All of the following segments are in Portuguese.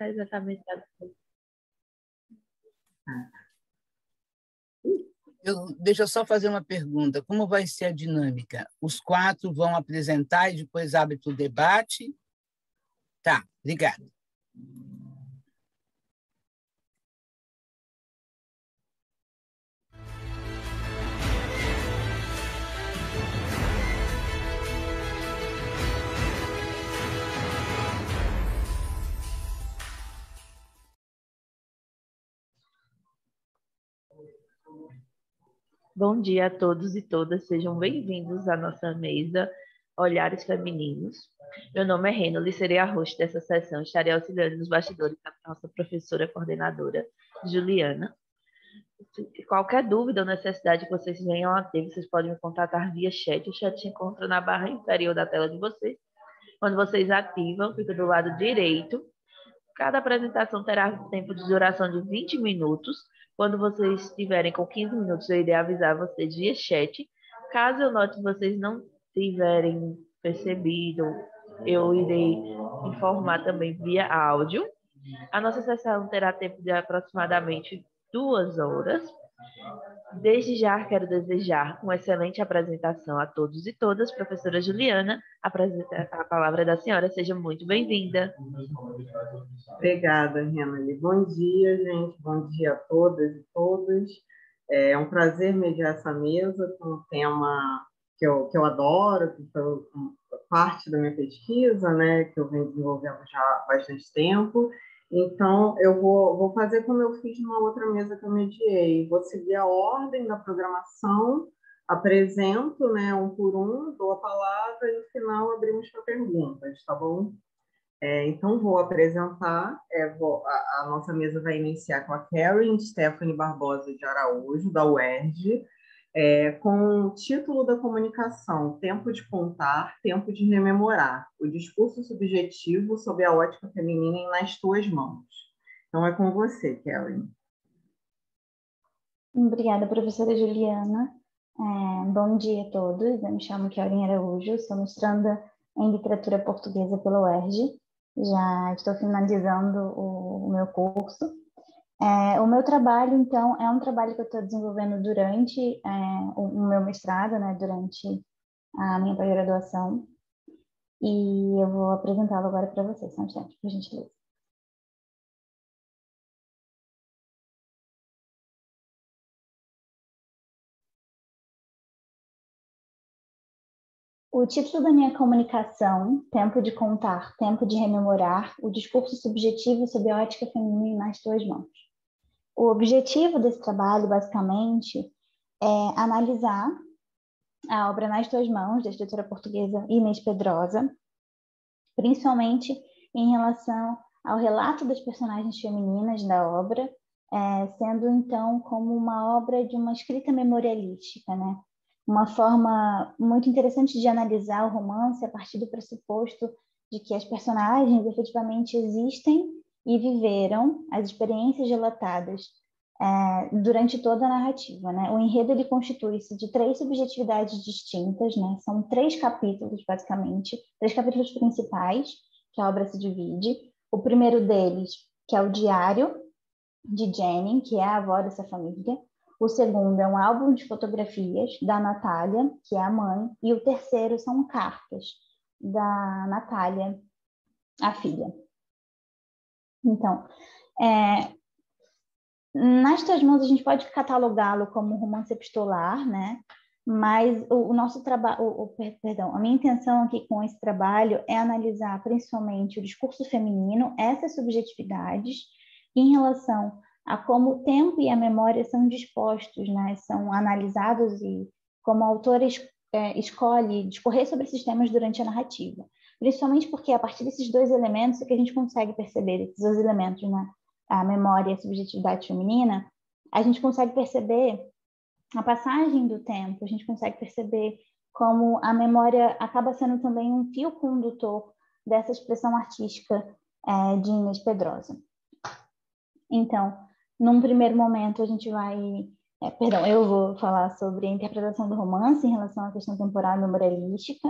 perguntar exatamente. Deixa eu só fazer uma pergunta. Como vai ser a dinâmica? Os 4 vão apresentar e depois abre para o debate? Tá, obrigada. Bom dia a todos e todas, sejam bem-vindos à nossa mesa Olhares Femininos. Meu nome é Rênula e serei a host dessa sessão. Estarei auxiliando nos bastidores a nossa professora coordenadora, Juliana. Qualquer dúvida ou necessidade que vocês venham a ter, vocês podem me contatar via chat. O chat se encontra na barra inferior da tela de vocês. Quando vocês ativam, fica do lado direito. Cada apresentação terá tempo de duração de 20 minutos. Quando vocês estiverem com 15 minutos, eu irei avisar vocês via chat. Caso eu note que vocês não tiverem percebido, eu irei informar também via áudio. A nossa sessão terá tempo de aproximadamente 2 horas. Desde já quero desejar uma excelente apresentação a todos e todas. Professora Juliana, a palavra da senhora, seja muito bem-vinda. Obrigada, Renali. Bom dia, gente. Bom dia a todas e todos. É um prazer mediar essa mesa com um tema que eu adoro, que foi parte da minha pesquisa, né, que eu venho desenvolvendo já há bastante tempo. Então, eu vou fazer como eu fiz numa outra mesa que eu mediei. Vou seguir a ordem da programação, apresento, né, um por um, dou a palavra e no final abrimos para perguntas, tá bom? Então, vou apresentar, a nossa mesa vai iniciar com a Karen Stephanie Barbosa de Araújo, da UERJ, com o título da comunicação, Tempo de Contar, Tempo de Rememorar, o discurso subjetivo sob a ótica feminina em Nas Tuas Mãos. Então, é com você, Karen. Obrigada, professora Juliana. Bom dia a todos, eu me chamo Karen Araújo, sou mestranda em literatura portuguesa pela UERJ, já estou finalizando o meu curso. O meu trabalho, então, é um trabalho que eu estou desenvolvendo durante o meu mestrado, né, durante a minha pós-graduação, e eu vou apresentá-lo agora para vocês, só um instante, por gentileza. O título da minha comunicação, Tempo de Contar, Tempo de Rememorar, o discurso subjetivo sob a ótica feminina nas tuas mãos. O objetivo desse trabalho, basicamente, é analisar a obra Nas Tuas Mãos, da escritora portuguesa Inês Pedrosa, principalmente em relação ao relato das personagens femininas da obra, sendo, então, como uma obra de uma escrita memorialística, né? Uma forma muito interessante de analisar o romance a partir do pressuposto de que as personagens efetivamente existem e viveram as experiências relatadas durante toda a narrativa, né? O enredo ele constitui-se de 3 subjetividades distintas, né? São 3 capítulos, basicamente, 3 capítulos principais que a obra se divide. O primeiro deles, que é o diário de Jenny, que é a avó dessa família. O segundo é um álbum de fotografias da Natália, que é a mãe. E o terceiro são cartas da Natália, a filha. Então, Nas Tuas Mãos a gente pode catalogá-lo como um romance epistolar, né? Mas o nosso trabalho, a minha intenção aqui com esse trabalho é analisar principalmente o discurso feminino, essas subjetividades, em relação a como o tempo e a memória são dispostos, né? São analisados e como a autora escolhe discorrer sobre esses temas durante a narrativa. Principalmente porque a partir desses 2 elementos é que a gente consegue perceber, esses 2 elementos, né? A memória e a subjetividade feminina, a gente consegue perceber a passagem do tempo, a gente consegue perceber como a memória acaba sendo também um fio condutor dessa expressão artística de Inês Pedrosa. Então, num primeiro momento, a gente vai... eu vou falar sobre a interpretação do romance em relação à questão temporal e memorialística.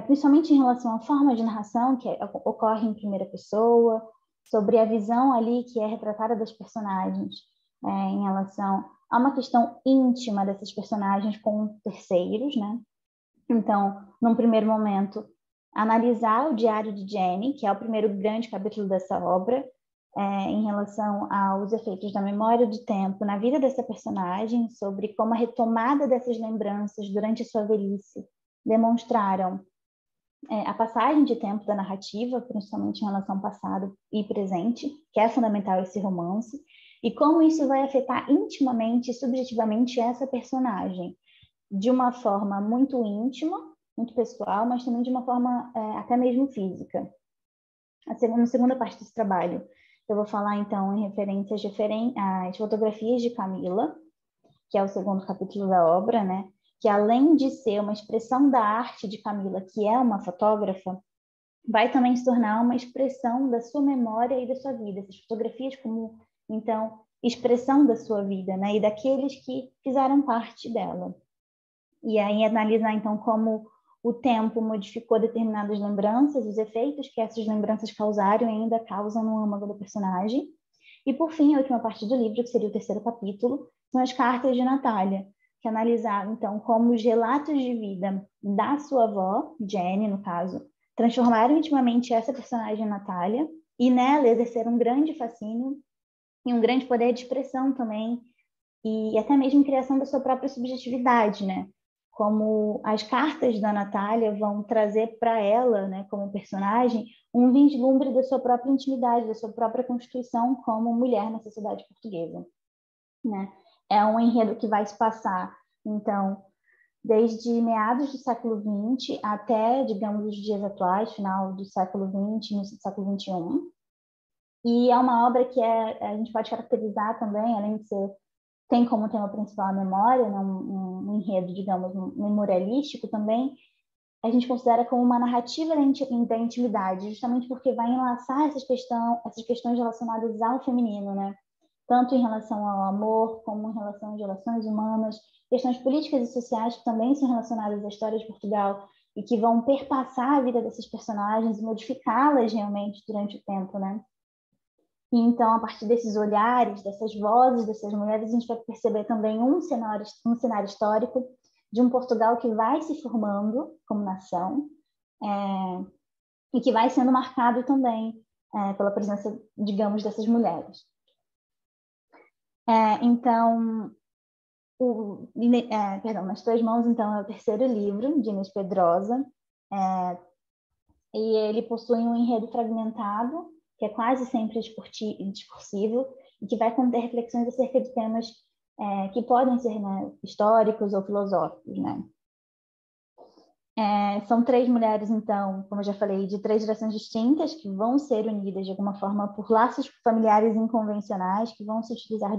principalmente em relação à forma de narração, que ocorre em primeira pessoa, sobre a visão ali que é retratada das personagens, em relação a uma questão íntima dessas personagens com terceiros, né? Então, num primeiro momento, analisar o diário de Jenny, que é o primeiro grande capítulo dessa obra, em relação aos efeitos da memória do tempo na vida dessa personagem, sobre como a retomada dessas lembranças durante a sua velhice demonstraram a passagem de tempo da narrativa, principalmente em relação ao passado e presente, que é fundamental esse romance, e como isso vai afetar intimamente e subjetivamente essa personagem, de uma forma muito íntima, muito pessoal, mas também de uma forma até mesmo física. Na segunda parte desse trabalho, eu vou falar, então, em referências às fotografias de Camila, que é o segundo capítulo da obra, né? Que além de ser uma expressão da arte de Camila, que é uma fotógrafa, vai também se tornar uma expressão da sua memória e da sua vida. Essas fotografias como, então, expressão da sua vida, né? E daqueles que fizeram parte dela. E aí analisar, então, como o tempo modificou determinadas lembranças, os efeitos que essas lembranças causaram e ainda causam no âmago do personagem. E, por fim, a última parte do livro, que seria o terceiro capítulo, são as cartas de Natália, que analisaram, então, como os relatos de vida da sua avó, Jenny, no caso, transformaram intimamente essa personagem, Natália, e nela exerceram um grande fascínio e um grande poder de expressão também, e até mesmo criação da sua própria subjetividade, né? Como as cartas da Natália vão trazer para ela, né, como personagem, um vislumbre da sua própria intimidade, da sua própria constituição como mulher na sociedade portuguesa, né? É um enredo que vai se passar, então, desde meados do século XX até, digamos, os dias atuais, final do século XX, início do século XXI. E é uma obra que a gente pode caracterizar também, além de ser, tem como tema principal a memória, né, um enredo, digamos, memorialístico também, a gente considera como uma narrativa da intimidade, justamente porque vai enlaçar essas questões relacionadas ao feminino, né? Tanto em relação ao amor, como em relação às relações humanas, questões políticas e sociais que também são relacionadas à história de Portugal e que vão perpassar a vida dessas personagens e modificá-las realmente durante o tempo, né? E então, a partir desses olhares, dessas vozes dessas mulheres, a gente vai perceber também um cenário histórico de um Portugal que vai se formando como nação e que vai sendo marcado também pela presença, digamos, dessas mulheres. Então, Nas Tuas Mãos, então, é o terceiro livro de Inês Pedrosa, e ele possui um enredo fragmentado, que é quase sempre discursivo, e que vai conter reflexões acerca de temas que podem ser, né, históricos ou filosóficos, né? São três mulheres, então, como eu já falei, de três gerações distintas, que vão ser unidas de alguma forma por laços familiares inconvencionais, que vão se utilizar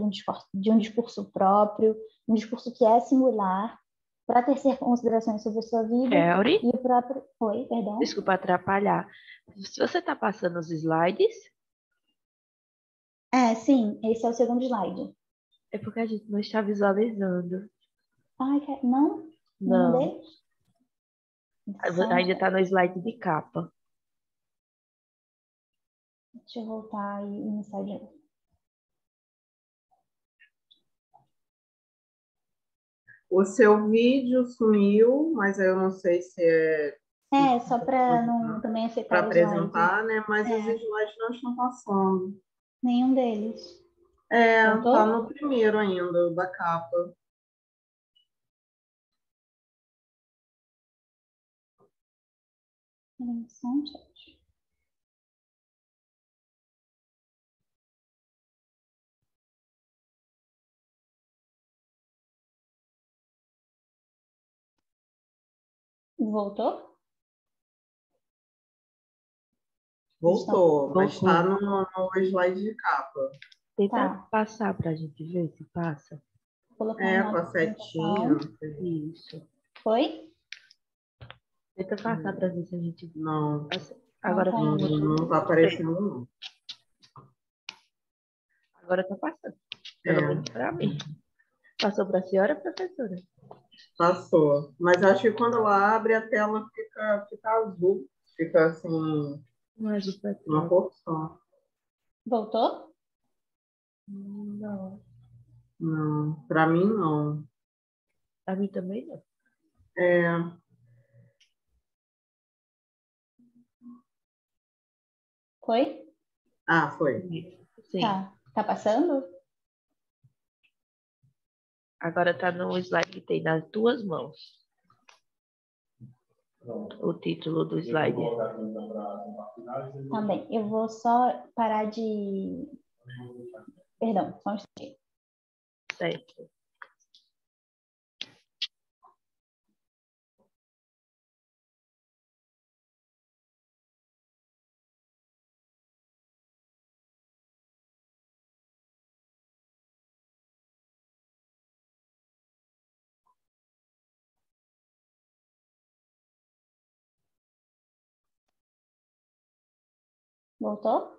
de um discurso próprio, um discurso que é singular, para tecer considerações sobre a sua vida Kelly, e o próprio... Oi, perdão. desculpa atrapalhar. Se você está passando os slides, Sim, esse é o segundo slide. é porque a gente não está visualizando. Ai, não? Nenhum Não, deles? ainda está no slide de capa. Deixa eu voltar e iniciar de novo. O seu vídeo sumiu, mas eu não sei se Só para não também afetar para o slide. apresentar, né? Mas os slides não estão passando. Nenhum deles. Tá no primeiro ainda, da capa. Voltou? Voltou, mas Voltou. está no slide de capa. Tenta passar para a gente ver se passa. Vou colocar Com a setinha. Isso. Foi? Tenta passar para ver se a gente... Não. Agora não está aparecendo, não. Agora está passando. Pelo menos para mim. Passou para a senhora, professora? Passou. Mas acho que quando ela abre, a tela fica azul. Fica assim, Mas o uma petróleo. cor só. Voltou? Não. Não, para mim não. A mim também não. É, Foi? foi. Sim. Tá passando? Agora tá no slide que tem nas duas mãos. O título do slide. Tá bem. Eu vou só parar de... Perdão, só um instante. Certo. Voltou?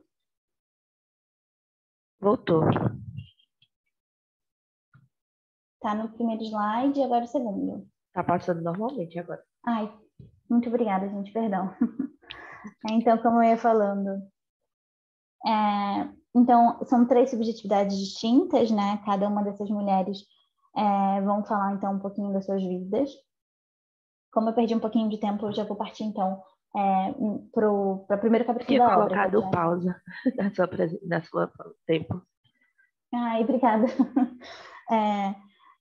Voltou. Tá no primeiro slide e agora o segundo. Tá passando normalmente agora. Ai, muito obrigada, gente, perdão. Então, como eu ia falando, então, são 3 subjetividades distintas, né? Cada uma dessas mulheres vão falar, então, um pouquinho das suas vidas. Como eu perdi um pouquinho de tempo, eu já vou partir, então, para o primeiro capítulo Tinha da obra. colocado pausa na sua tempo. Ai, obrigada.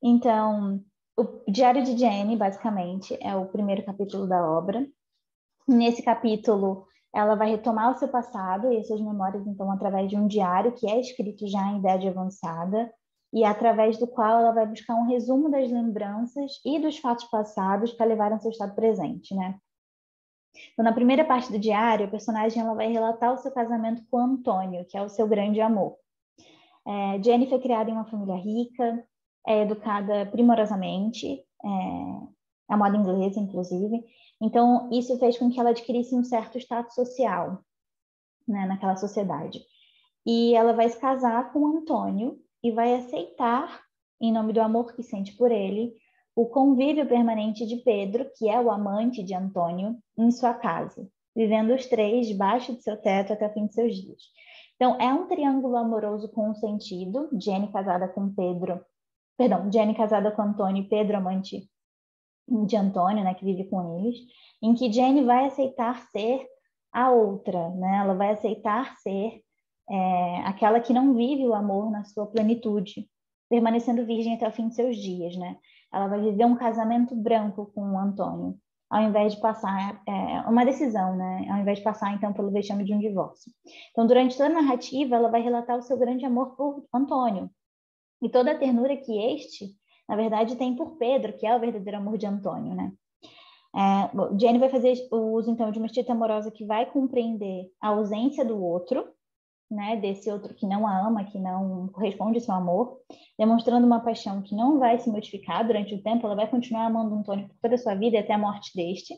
Então, o Diário de Jane, basicamente, é o primeiro capítulo da obra. Nesse capítulo, ela vai retomar o seu passado e as suas memórias, então, através de um diário que é escrito já em idade avançada e através do qual ela vai buscar um resumo das lembranças e dos fatos passados para levar ao seu estado presente, né? Então, na primeira parte do diário, a personagem ela vai relatar o seu casamento com Antônio, que é o seu grande amor. Jane foi criada em uma família rica, é educada primorosamente, à moda inglesa, inclusive. Então, isso fez com que ela adquirisse um certo status social, né, naquela sociedade. E ela vai se casar com Antônio e vai aceitar, em nome do amor que sente por ele, o convívio permanente de Pedro, que é o amante de Antônio, em sua casa, vivendo os 3 debaixo de seu teto até o fim de seus dias. Então, é um triângulo amoroso com um sentido, Jane casada com Antônio e Pedro amante de Antônio, né, que vive com eles, em que Jane vai aceitar ser a outra, né? Ela vai aceitar ser aquela que não vive o amor na sua plenitude, permanecendo virgem até o fim de seus dias, né? Ela vai viver um casamento branco com o Antônio, ao invés de passar uma decisão, né? Ao invés de passar, então, pelo vexame de um divórcio. Então, durante toda a narrativa, ela vai relatar o seu grande amor por Antônio e toda a ternura que este, na verdade, tem por Pedro, que é o verdadeiro amor de Antônio, né? Jane vai fazer o uso, então, de uma escrita amorosa que vai compreender a ausência do outro, né, desse outro que não a ama, que não corresponde ao seu amor, demonstrando uma paixão que não vai se modificar durante o tempo, ela vai continuar amando Antônio por toda a sua vida e até a morte deste.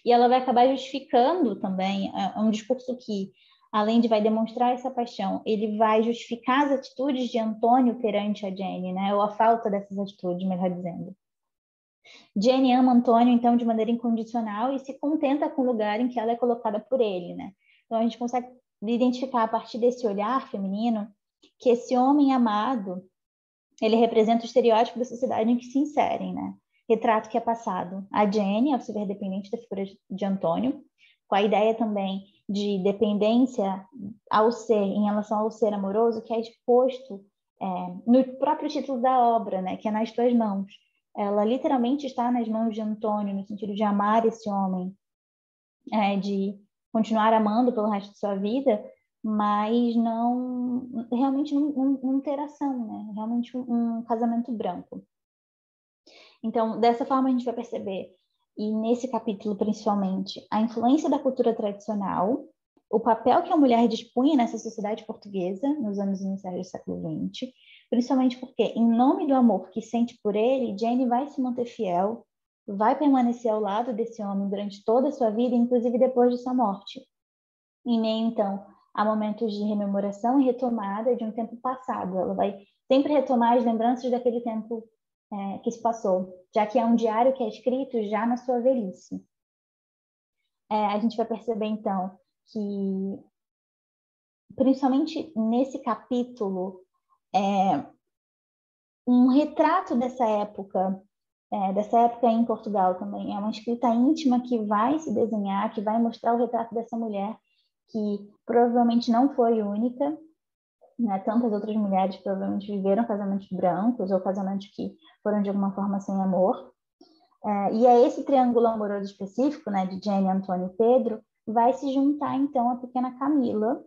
E ela vai acabar justificando também, um discurso que, além de vai demonstrar essa paixão, ele vai justificar as atitudes de Antônio perante a Jane, né, ou a falta dessas atitudes, melhor dizendo. Jane ama Antônio, então, de maneira incondicional e se contenta com o lugar em que ela é colocada por ele, né? Então, a gente consegue identificar a partir desse olhar feminino que esse homem amado, ele representa o estereótipo da sociedade em que se inserem, né? Retrato que é passado a Jane, ao se ver dependente da figura de Antônio, com a ideia também de dependência ao ser, em relação ao ser amoroso, que é exposto no próprio título da obra, né? Que é nas tuas mãos. Ela literalmente está nas mãos de Antônio, no sentido de amar esse homem, de continuar amando pelo resto de sua vida, mas realmente não ter ação, né? Realmente um casamento branco. Então, dessa forma a gente vai perceber, e nesse capítulo principalmente, a influência da cultura tradicional, o papel que a mulher dispunha nessa sociedade portuguesa nos anos iniciais do século XX, principalmente porque, em nome do amor que sente por ele, Jane vai se manter fiel, vai permanecer ao lado desse homem durante toda a sua vida, inclusive depois de sua morte. Em meio, então, a momentos de rememoração e retomada de um tempo passado. Ela vai sempre retomar as lembranças daquele tempo que se passou, já que é um diário que é escrito já na sua velhice. A gente vai perceber, então, que, principalmente nesse capítulo, um retrato dessa época em Portugal também. É uma escrita íntima que vai se desenhar, que vai mostrar o retrato dessa mulher, que provavelmente não foi única, né? Tantas outras mulheres provavelmente viveram casamentos brancos ou casamentos que foram de alguma forma sem amor. E é esse triângulo amoroso específico, né, de Jane, Antônio e Pedro, vai se juntar então a pequena Camila,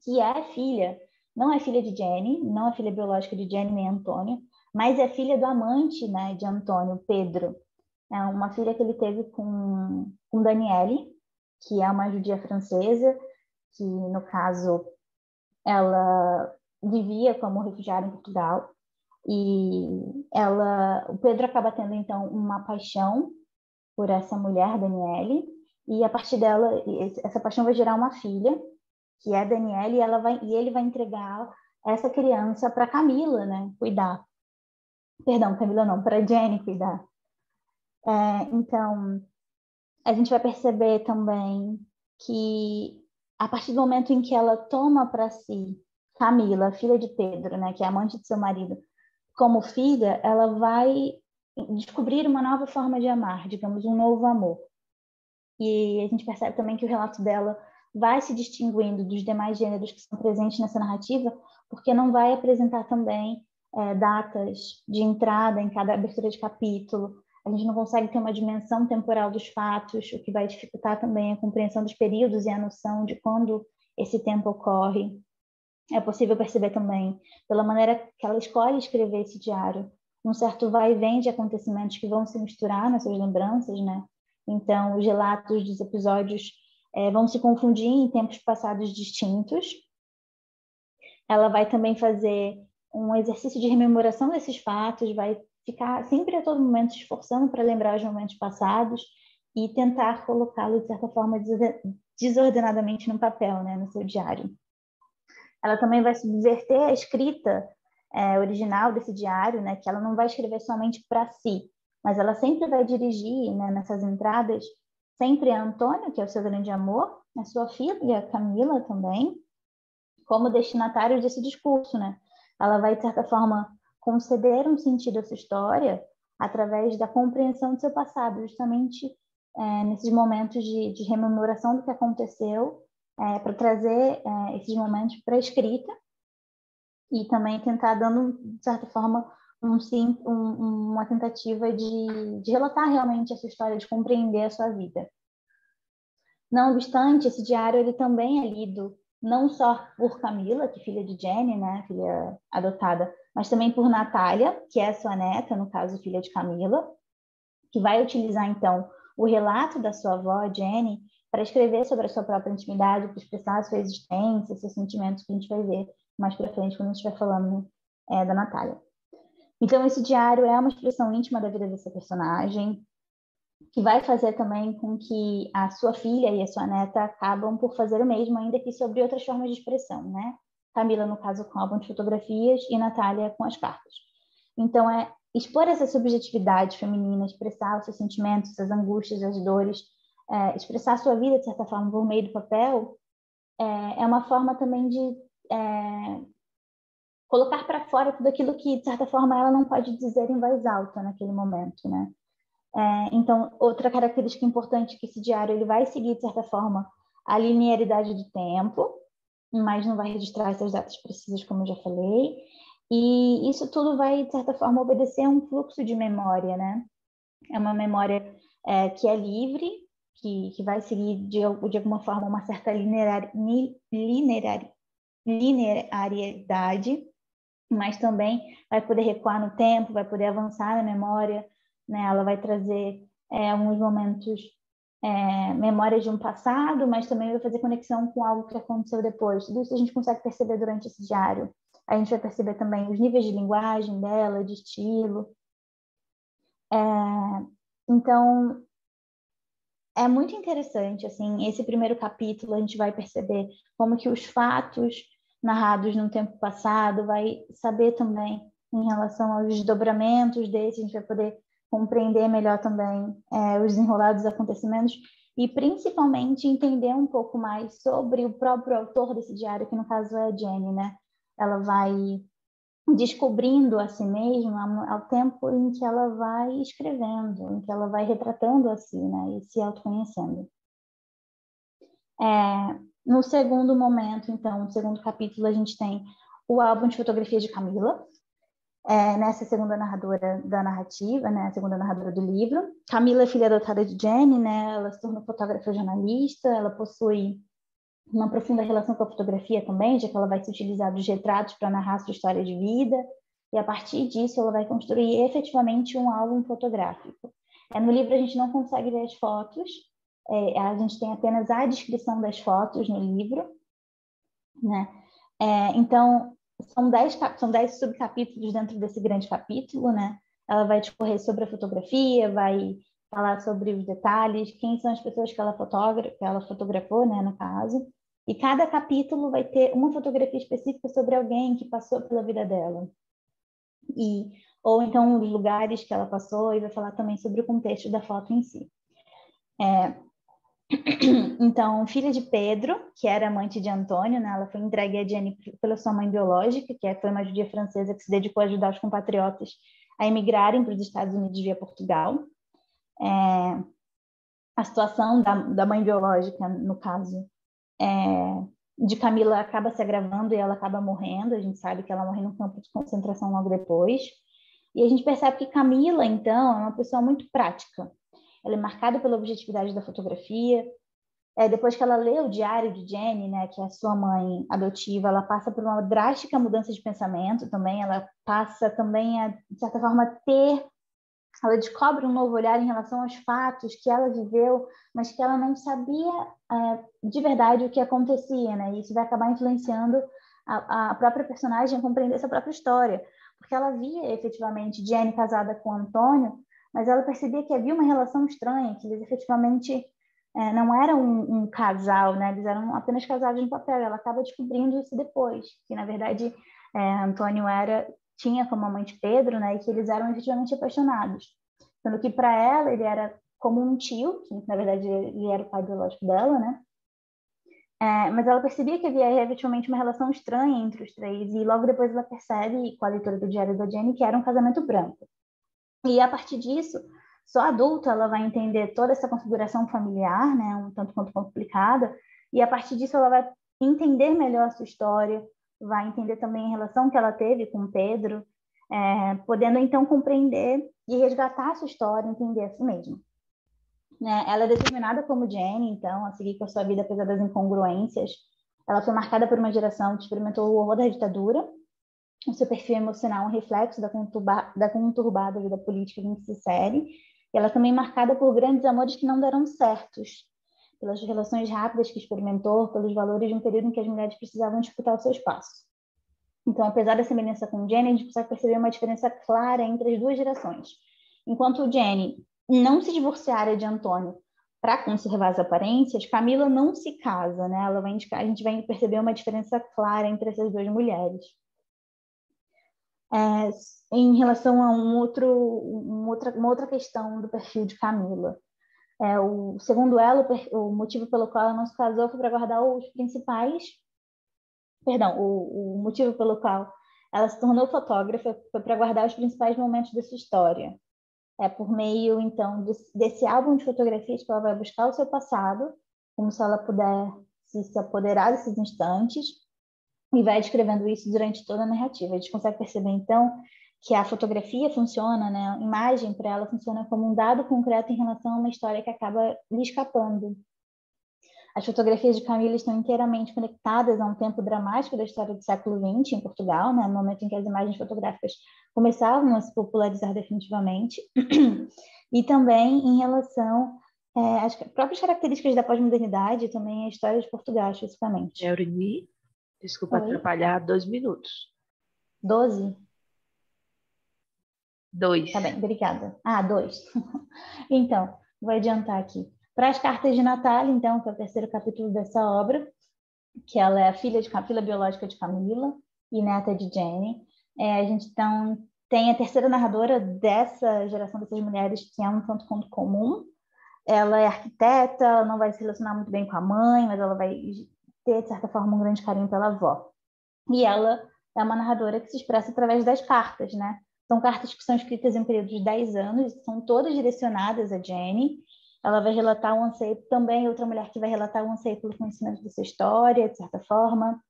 que é filha, não é filha de Jane, não é filha biológica de Jane nem Antônio, mas é filha do amante, né, de Antônio, Pedro. É uma filha que ele teve com Daniele, que é uma judia francesa, que no caso ela vivia como refugiada em Portugal. E o Pedro acaba tendo então uma paixão por essa mulher, Daniele, e a partir dela essa paixão vai gerar uma filha, que é a Daniele, e ele vai entregar essa criança para Camila, né, cuidar. Perdão, Camila não, para Jane cuidar. Então, a gente vai perceber também que a partir do momento em que ela toma para si Camila, filha de Pedro, né, que é amante de seu marido, como filha, ela vai descobrir uma nova forma de amar, digamos, um novo amor. E a gente percebe também que o relato dela vai se distinguindo dos demais gêneros que são presentes nessa narrativa, porque não vai apresentar também datas de entrada em cada abertura de capítulo. A gente não consegue ter uma dimensão temporal dos fatos, o que vai dificultar também a compreensão dos períodos e a noção de quando esse tempo ocorre. É possível perceber também, pela maneira que ela escolhe escrever esse diário, um certo vai e vem de acontecimentos que vão se misturar nas suas lembranças, né? Então, os relatos dos episódios vão se confundir em tempos passados distintos. Ela vai também fazer um exercício de rememoração desses fatos, vai ficar sempre a todo momento se esforçando para lembrar os momentos passados e tentar colocá-lo, de certa forma, desordenadamente no papel, né, no seu diário. Ela também vai subverter a escrita original desse diário, né, que ela não vai escrever somente para si, mas ela sempre vai dirigir, né, nessas entradas, sempre a Antônio, que é o seu grande amor, a sua filha, Camila, também, como destinatário desse discurso, né? Ela vai, de certa forma, conceder um sentido a essa história através da compreensão do seu passado, justamente nesses momentos de rememoração do que aconteceu, para trazer esses momentos para a escrita e também tentar dando, de certa forma, uma tentativa de relatar realmente essa história, de compreender a sua vida. Não obstante, esse diário ele também é lido não só por Camila, que é filha de Jane, né, filha adotada, mas também por Natália, que é sua neta, no caso, filha de Camila, que vai utilizar, então, o relato da sua avó, Jane, para escrever sobre a sua própria intimidade, para expressar a sua existência, seus sentimentos, que a gente vai ver mais para frente quando a gente estiver falando da Natália. Então, esse diário é uma expressão íntima da vida dessa personagem, que vai fazer também com que a sua filha e a sua neta acabam por fazer o mesmo, ainda que sobre outras formas de expressão, né? Camila, no caso, com álbum de fotografias e Natália com as cartas. Então, expor essa subjetividade feminina, expressar os seus sentimentos, suas angústias, as dores, expressar a sua vida, de certa forma, por meio do papel, é uma forma também de colocar para fora tudo aquilo que, de certa forma, ela não pode dizer em voz alta naquele momento, né? Então, outra característica importante é que esse diário ele vai seguir, de certa forma, a linearidade do tempo, mas não vai registrar essas datas precisas, como eu já falei. E isso tudo vai, de certa forma, obedecer a um fluxo de memória, né? É uma memória que é livre, que vai seguir, de alguma forma, uma certa linearidade, mas também vai poder recuar no tempo, vai poder avançar na memória, né? Ela vai trazer alguns momentos, memórias de um passado, mas também vai fazer conexão com algo que aconteceu depois. Tudo isso a gente consegue perceber durante esse diário. A gente vai perceber também os níveis de linguagem dela, de estilo. Então, é muito interessante, assim, esse primeiro capítulo a gente vai perceber como que os fatos narrados no tempo passado vai saber também em relação aos desdobramentos desse, a gente vai poder compreender melhor também os desenrolados acontecimentos e, principalmente, entender um pouco mais sobre o próprio autor desse diário, que no caso é a Jenny, né? Ela vai descobrindo a si mesma ao tempo em que ela vai escrevendo, em que ela vai retratando a si, né? E se autoconhecendo. No segundo momento, então, no segundo capítulo, a gente tem o álbum de fotografia de Camila, nessa segunda narradora da narrativa, né, a segunda narradora do livro. Camila é filha adotada de Jenny, né, ela se tornou fotógrafa jornalista, ela possui uma profunda relação com a fotografia também, já que ela vai se utilizar dos retratos para narrar sua história de vida, e a partir disso ela vai construir efetivamente um álbum fotográfico. No livro a gente não consegue ver as fotos, a gente tem apenas a descrição das fotos no livro, né? Então, são 10 subcapítulos dentro desse grande capítulo, né? Ela vai discorrer sobre a fotografia, vai falar sobre os detalhes, quem são as pessoas que ela fotografou, né, no caso. E cada capítulo vai ter uma fotografia específica sobre alguém que passou pela vida dela. Ou então os lugares que ela passou, e vai falar também sobre o contexto da foto em si. Então, filha de Pedro, que era amante de Antônio, né? Ela foi entregue a Jenny pela sua mãe biológica, que foi uma judia francesa que se dedicou a ajudar os compatriotas a emigrarem para os Estados Unidos via Portugal. A situação da mãe biológica, no caso, de Camila, acaba se agravando e ela acaba morrendo. A gente sabe que ela morre num campo de concentração logo depois. E a gente percebe que Camila, então, é uma pessoa muito prática. Ela é marcada pela objetividade da fotografia. Depois que ela lê o diário de Jenny, né, que é a sua mãe adotiva, ela passa por uma drástica mudança de pensamento também. Ela passa também a, de certa forma, ela descobre um novo olhar em relação aos fatos que ela viveu, mas que ela não sabia de verdade o que acontecia, né? E isso vai acabar influenciando a própria personagem a compreender essa própria história, porque ela via efetivamente Jenny casada com Antônio, mas ela percebia que havia uma relação estranha, que eles efetivamente não eram um casal, né? Eles eram apenas casados no papel. Ela acaba descobrindo isso depois, que na verdade Antônio tinha como amante Pedro, né? E que eles eram efetivamente apaixonados. Sendo que para ela ele era como um tio, que na verdade ele era o pai biológico dela, né? Mas ela percebia que havia efetivamente uma relação estranha entre os três, e logo depois ela percebe, com a leitura do diário da Jenny, que era um casamento branco. E a partir disso, só adulta ela vai entender toda essa configuração familiar, né, um tanto quanto complicada, e a partir disso ela vai entender melhor a sua história, vai entender também a relação que ela teve com Pedro, podendo então compreender e resgatar a sua história, entender a si mesma. Ela é determinada como Jenny, então, a seguir com a sua vida apesar das incongruências. Ela foi marcada por uma geração que experimentou o horror da ditadura. O seu perfil emocional é um reflexo da conturbada vida política em que se insere. E ela também é marcada por grandes amores que não deram certos, pelas relações rápidas que experimentou, pelos valores de um período em que as mulheres precisavam disputar o seu espaço. Então, apesar da semelhança com Jenny, a gente consegue perceber uma diferença clara entre as duas gerações. Enquanto Jenny não se divorciara de Antônio para conservar as aparências, Camila não se casa, né? A gente vai perceber uma diferença clara entre essas duas mulheres. Em relação a uma outra questão do perfil de Camila. Segundo ela, o motivo pelo qual ela não se casou foi para guardar os principais... Perdão, o motivo pelo qual ela se tornou fotógrafa foi para guardar os principais momentos da sua história. Por meio, então, desse álbum de fotografias que ela vai buscar o seu passado, como se ela pudesse se apoderar desses instantes, e vai descrevendo isso durante toda a narrativa. A gente consegue perceber, então, que a fotografia funciona, né? A imagem para ela funciona como um dado concreto em relação a uma história que acaba lhe escapando. As fotografias de Camila estão inteiramente conectadas a um tempo dramático da história do século XX em Portugal, né? No momento em que as imagens fotográficas começavam a se popularizar definitivamente, e também em relação às próprias características da pós-modernidade e também a história de Portugal, especificamente. Euriní, desculpa atrapalhar, 2 minutos. 12? 2. Tá bem, obrigada. 2. Então, vou adiantar aqui. Para as cartas de Natália, então, que é o terceiro capítulo dessa obra, que ela é a filha biológica de Camila e neta de Jenny, A gente então tem a terceira narradora dessa geração dessas mulheres, que é um tanto quanto comum. Ela é arquiteta, ela não vai se relacionar muito bem com a mãe, mas ela vai ter, de certa forma, um grande carinho pela avó. E ela é uma narradora que se expressa através das cartas, né? São cartas que são escritas em um período de 10 anos, são todas direcionadas a Jenny. Ela vai relatar um anseio, também outra mulher que vai relatar um anseio pelo conhecimento dessa história, de certa forma.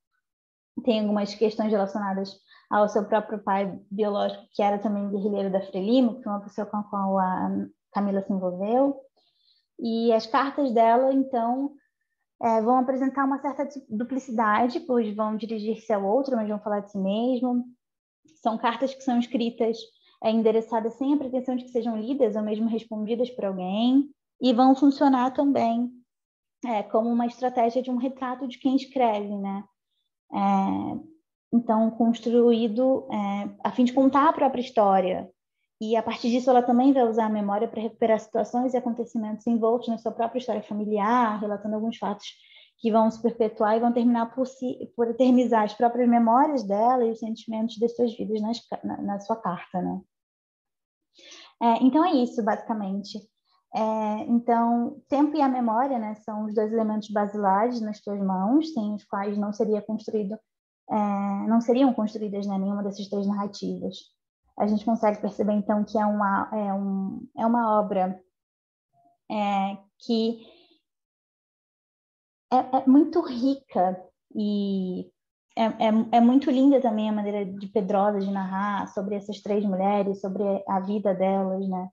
Tem algumas questões relacionadas ao seu próprio pai biológico, que era também guerrilheiro da Frelimo, que foi uma pessoa com a qual a Camila se envolveu. E as cartas dela, então, vão apresentar uma certa duplicidade, pois vão dirigir-se ao outro, mas vão falar de si mesmo. São cartas que são escritas, endereçadas sem a pretensão de que sejam lidas ou mesmo respondidas por alguém, e vão funcionar também como uma estratégia de um retrato de quem escreve, né? Então, construído a fim de contar a própria história. E, a partir disso, ela também vai usar a memória para recuperar situações e acontecimentos envoltos na sua própria história familiar, relatando alguns fatos que vão se perpetuar e vão terminar por eternizar as próprias memórias dela e os sentimentos das suas vidas na sua carta, né? Então, é isso, basicamente. Então, tempo e a memória, né, são os dois elementos basilares nas tuas mãos, sem os quais não seriam construídas, né, nenhuma dessas três narrativas. A gente consegue perceber, então, que é uma obra que é muito rica e é muito linda também a maneira de Pedrosa de narrar sobre essas três mulheres, sobre a vida delas, né?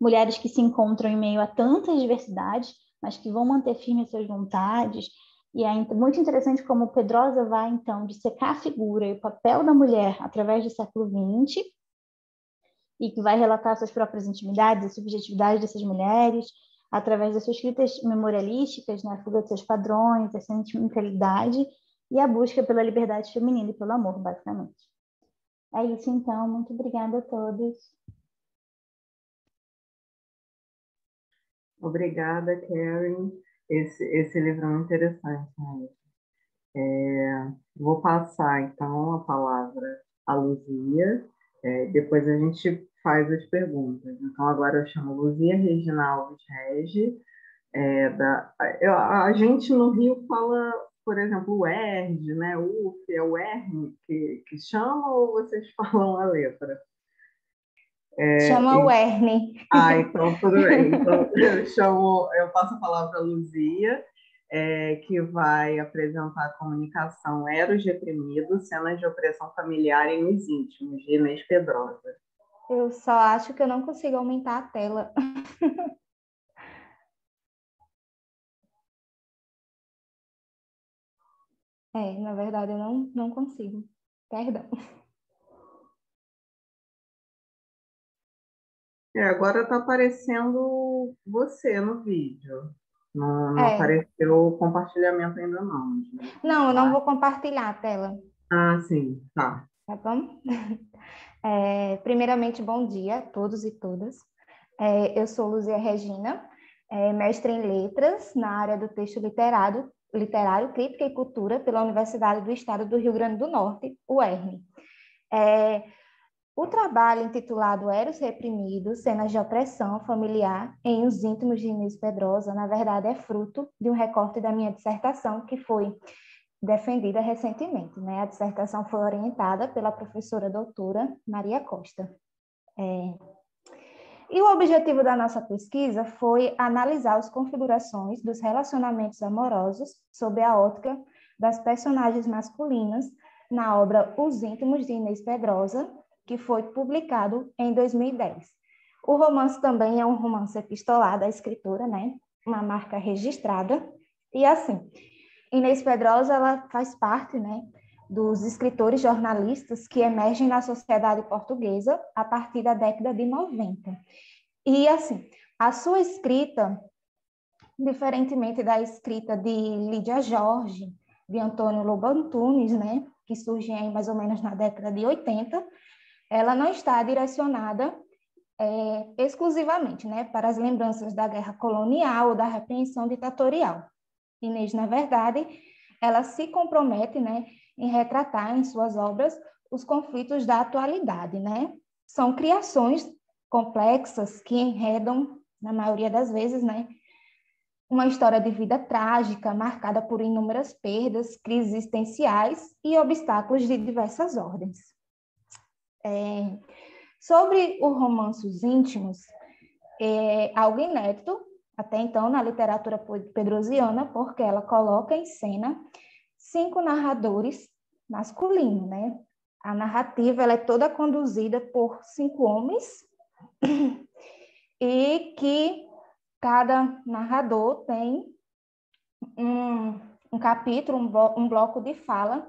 Mulheres que se encontram em meio a tantas diversidades, mas que vão manter firmes suas vontades. E é muito interessante como Pedrosa vai, então, dissecar a figura e o papel da mulher através do século XX, e que vai relatar suas próprias intimidades, a subjetividade dessas mulheres, através das suas escritas memorialísticas, né, a fuga de seus padrões, a sentimentalidade e a busca pela liberdade feminina e pelo amor, basicamente. É isso, então. Muito obrigada a todos. Obrigada, Karen. Esse livro é muito interessante, né? Vou passar, então, a palavra à Luzia. Depois a gente faz as perguntas. Então, agora eu chamo Luzia Regina Alves Regi. A gente no Rio fala, por exemplo, o ERD, né? O UF, é o ERN que chama, ou vocês falam a letra? Chama o Erne. Então tudo bem. Então, eu passo a palavra para a Luzia, que vai apresentar a comunicação Eros Reprimido, cenas de opressão familiar e nos íntimos, de Inês Pedrosa. Eu só acho que eu não consigo aumentar a tela. Na verdade, eu não consigo. Perdão. Agora está aparecendo você no vídeo. Não apareceu o compartilhamento ainda não. Não, eu não vou compartilhar a tela. Sim, tá. Tá bom? Primeiramente, bom dia a todos e todas. Eu sou Luzia Regina, mestre em letras na área do texto literário, crítica e cultura pela Universidade do Estado do Rio Grande do Norte, UERN. O trabalho intitulado Eros Reprimido, cenas de opressão familiar em Os Íntimos de Inês Pedrosa, na verdade é fruto de um recorte da minha dissertação que foi defendida recentemente, né? A dissertação foi orientada pela professora doutora Maria Costa. E o objetivo da nossa pesquisa foi analisar as configurações dos relacionamentos amorosos sob a ótica das personagens masculinas na obra Os Íntimos de Inês Pedrosa, que foi publicado em 2010. O romance também é um romance epistolar da escritora, né? Uma marca registrada. E assim, Inês Pedrosa, ela faz parte, né, dos escritores jornalistas que emergem na sociedade portuguesa a partir da década de 90. E assim, a sua escrita, diferentemente da escrita de Lídia Jorge, de Antônio Lobo Antunes, né, que surge aí mais ou menos na década de 80, ela não está direcionada exclusivamente, né, para as lembranças da guerra colonial ou da repreensão ditatorial. Inês, na verdade, ela se compromete, né, em retratar em suas obras os conflitos da atualidade, né? São criações complexas que enredam, na maioria das vezes, né, uma história de vida trágica, marcada por inúmeras perdas, crises existenciais e obstáculos de diversas ordens. Sobre os romances íntimos, algo inédito, até então, na literatura pedrosiana, porque ela coloca em cena 5 narradores masculinos, né? A narrativa ela é toda conduzida por 5 homens e que cada narrador tem um capítulo, um bloco de fala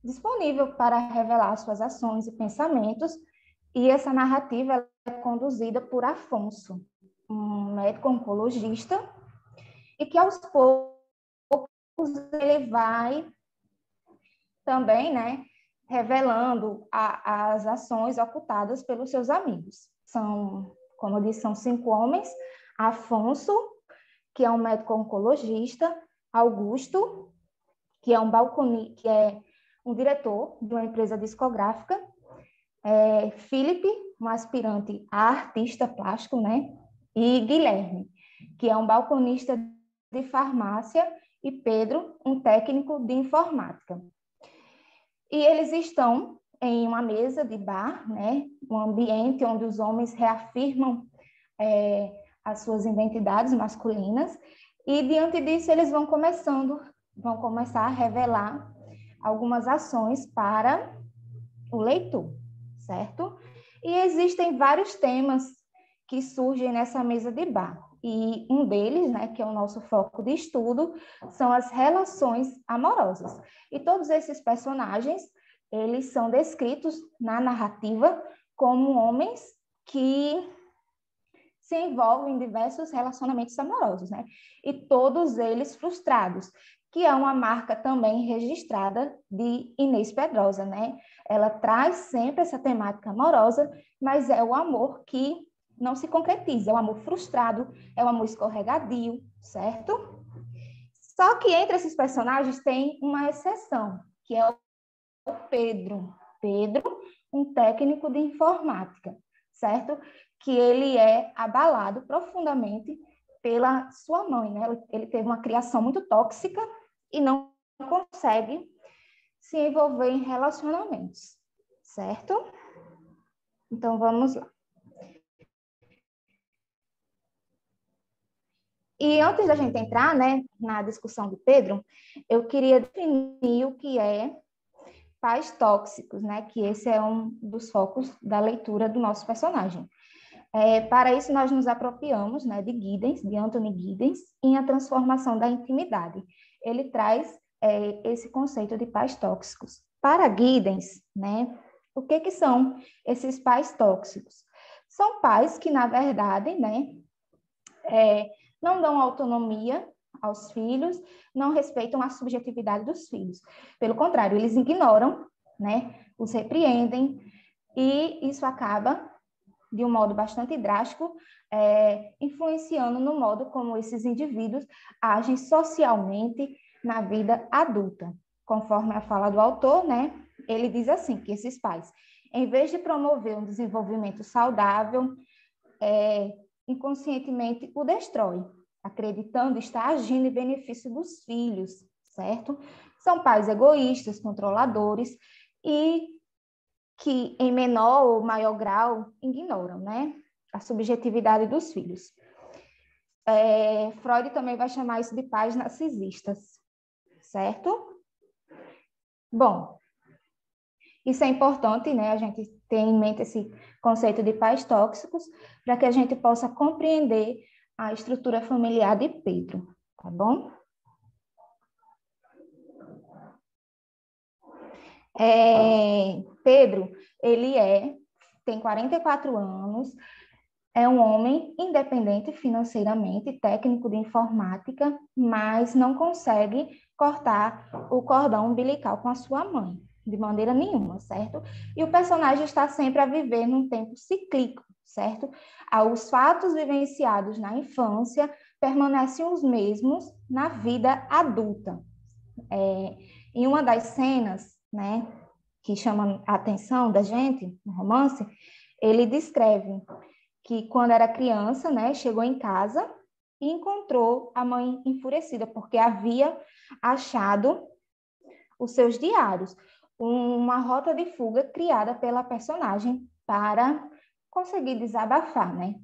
disponível para revelar suas ações e pensamentos, e essa narrativa é conduzida por Afonso, um médico oncologista, e que aos poucos ele vai também, né, revelando as ações ocultadas pelos seus amigos. São, como eu disse, são 5 homens: Afonso, que é um médico oncologista; Augusto, que é um diretor de uma empresa discográfica; Felipe, um aspirante a artista plástico, né? E Guilherme, que é um balconista de farmácia; e Pedro, um técnico de informática. E eles estão em uma mesa de bar, né? Um ambiente onde os homens reafirmam as suas identidades masculinas, e diante disso eles vão começar a revelar algumas ações para o leitor, certo? E existem vários temas que surgem nessa mesa de bar, e um deles, né, que é o nosso foco de estudo, são as relações amorosas. E todos esses personagens, eles são descritos na narrativa como homens que se envolvem em diversos relacionamentos amorosos, né? E todos eles frustrados, que é uma marca também registrada de Inês Pedrosa, né? Ela traz sempre essa temática amorosa, mas é o amor que não se concretiza, é o amor frustrado, é o amor escorregadio, certo? Só que entre esses personagens tem uma exceção, que é o Pedro. Pedro, um técnico de informática, certo? Que ele é abalado profundamente pela sua mãe, né? Ele teve uma criação muito tóxica e não consegue se envolver em relacionamentos, certo? Então, vamos lá. E antes da gente entrar, né, na discussão de Pedro, eu queria definir o que é pais tóxicos, né? Que esse é um dos focos da leitura do nosso personagem. Para isso, nós nos apropriamos, né, de Giddens, de Anthony Giddens, em A Transformação da Intimidade. Ele traz esse conceito de pais tóxicos. Para Giddens, né, o que são esses pais tóxicos? São pais que, na verdade, né, não dão autonomia aos filhos, não respeitam a subjetividade dos filhos. Pelo contrário, eles ignoram, né, os repreendem, e isso acaba, de um modo bastante drástico, influenciando no modo como esses indivíduos agem socialmente na vida adulta. Conforme a fala do autor, né, ele diz assim, que esses pais, em vez de promover um desenvolvimento saudável, inconscientemente o destrói, acreditando estar agindo em benefício dos filhos, certo? São pais egoístas, controladores e que, em menor ou maior grau, ignoram, né, a subjetividade dos filhos. Freud também vai chamar isso de pais narcisistas, certo? Bom, isso é importante, né, a gente ter em mente esse conceito de pais tóxicos, para que a gente possa compreender a estrutura familiar de Pedro, tá bom? Pedro, ele tem 44 anos, é um homem independente financeiramente, técnico de informática, mas não consegue cortar o cordão umbilical com a sua mãe, de maneira nenhuma, certo? E o personagem está sempre a viver num tempo cíclico, certo? Os fatos vivenciados na infância permanecem os mesmos na vida adulta. Em uma das cenas, né, que chama a atenção da gente no romance, ele descreve que quando era criança, né, chegou em casa e encontrou a mãe enfurecida, porque havia achado os seus diários, uma rota de fuga criada pela personagem para conseguir desabafar, né?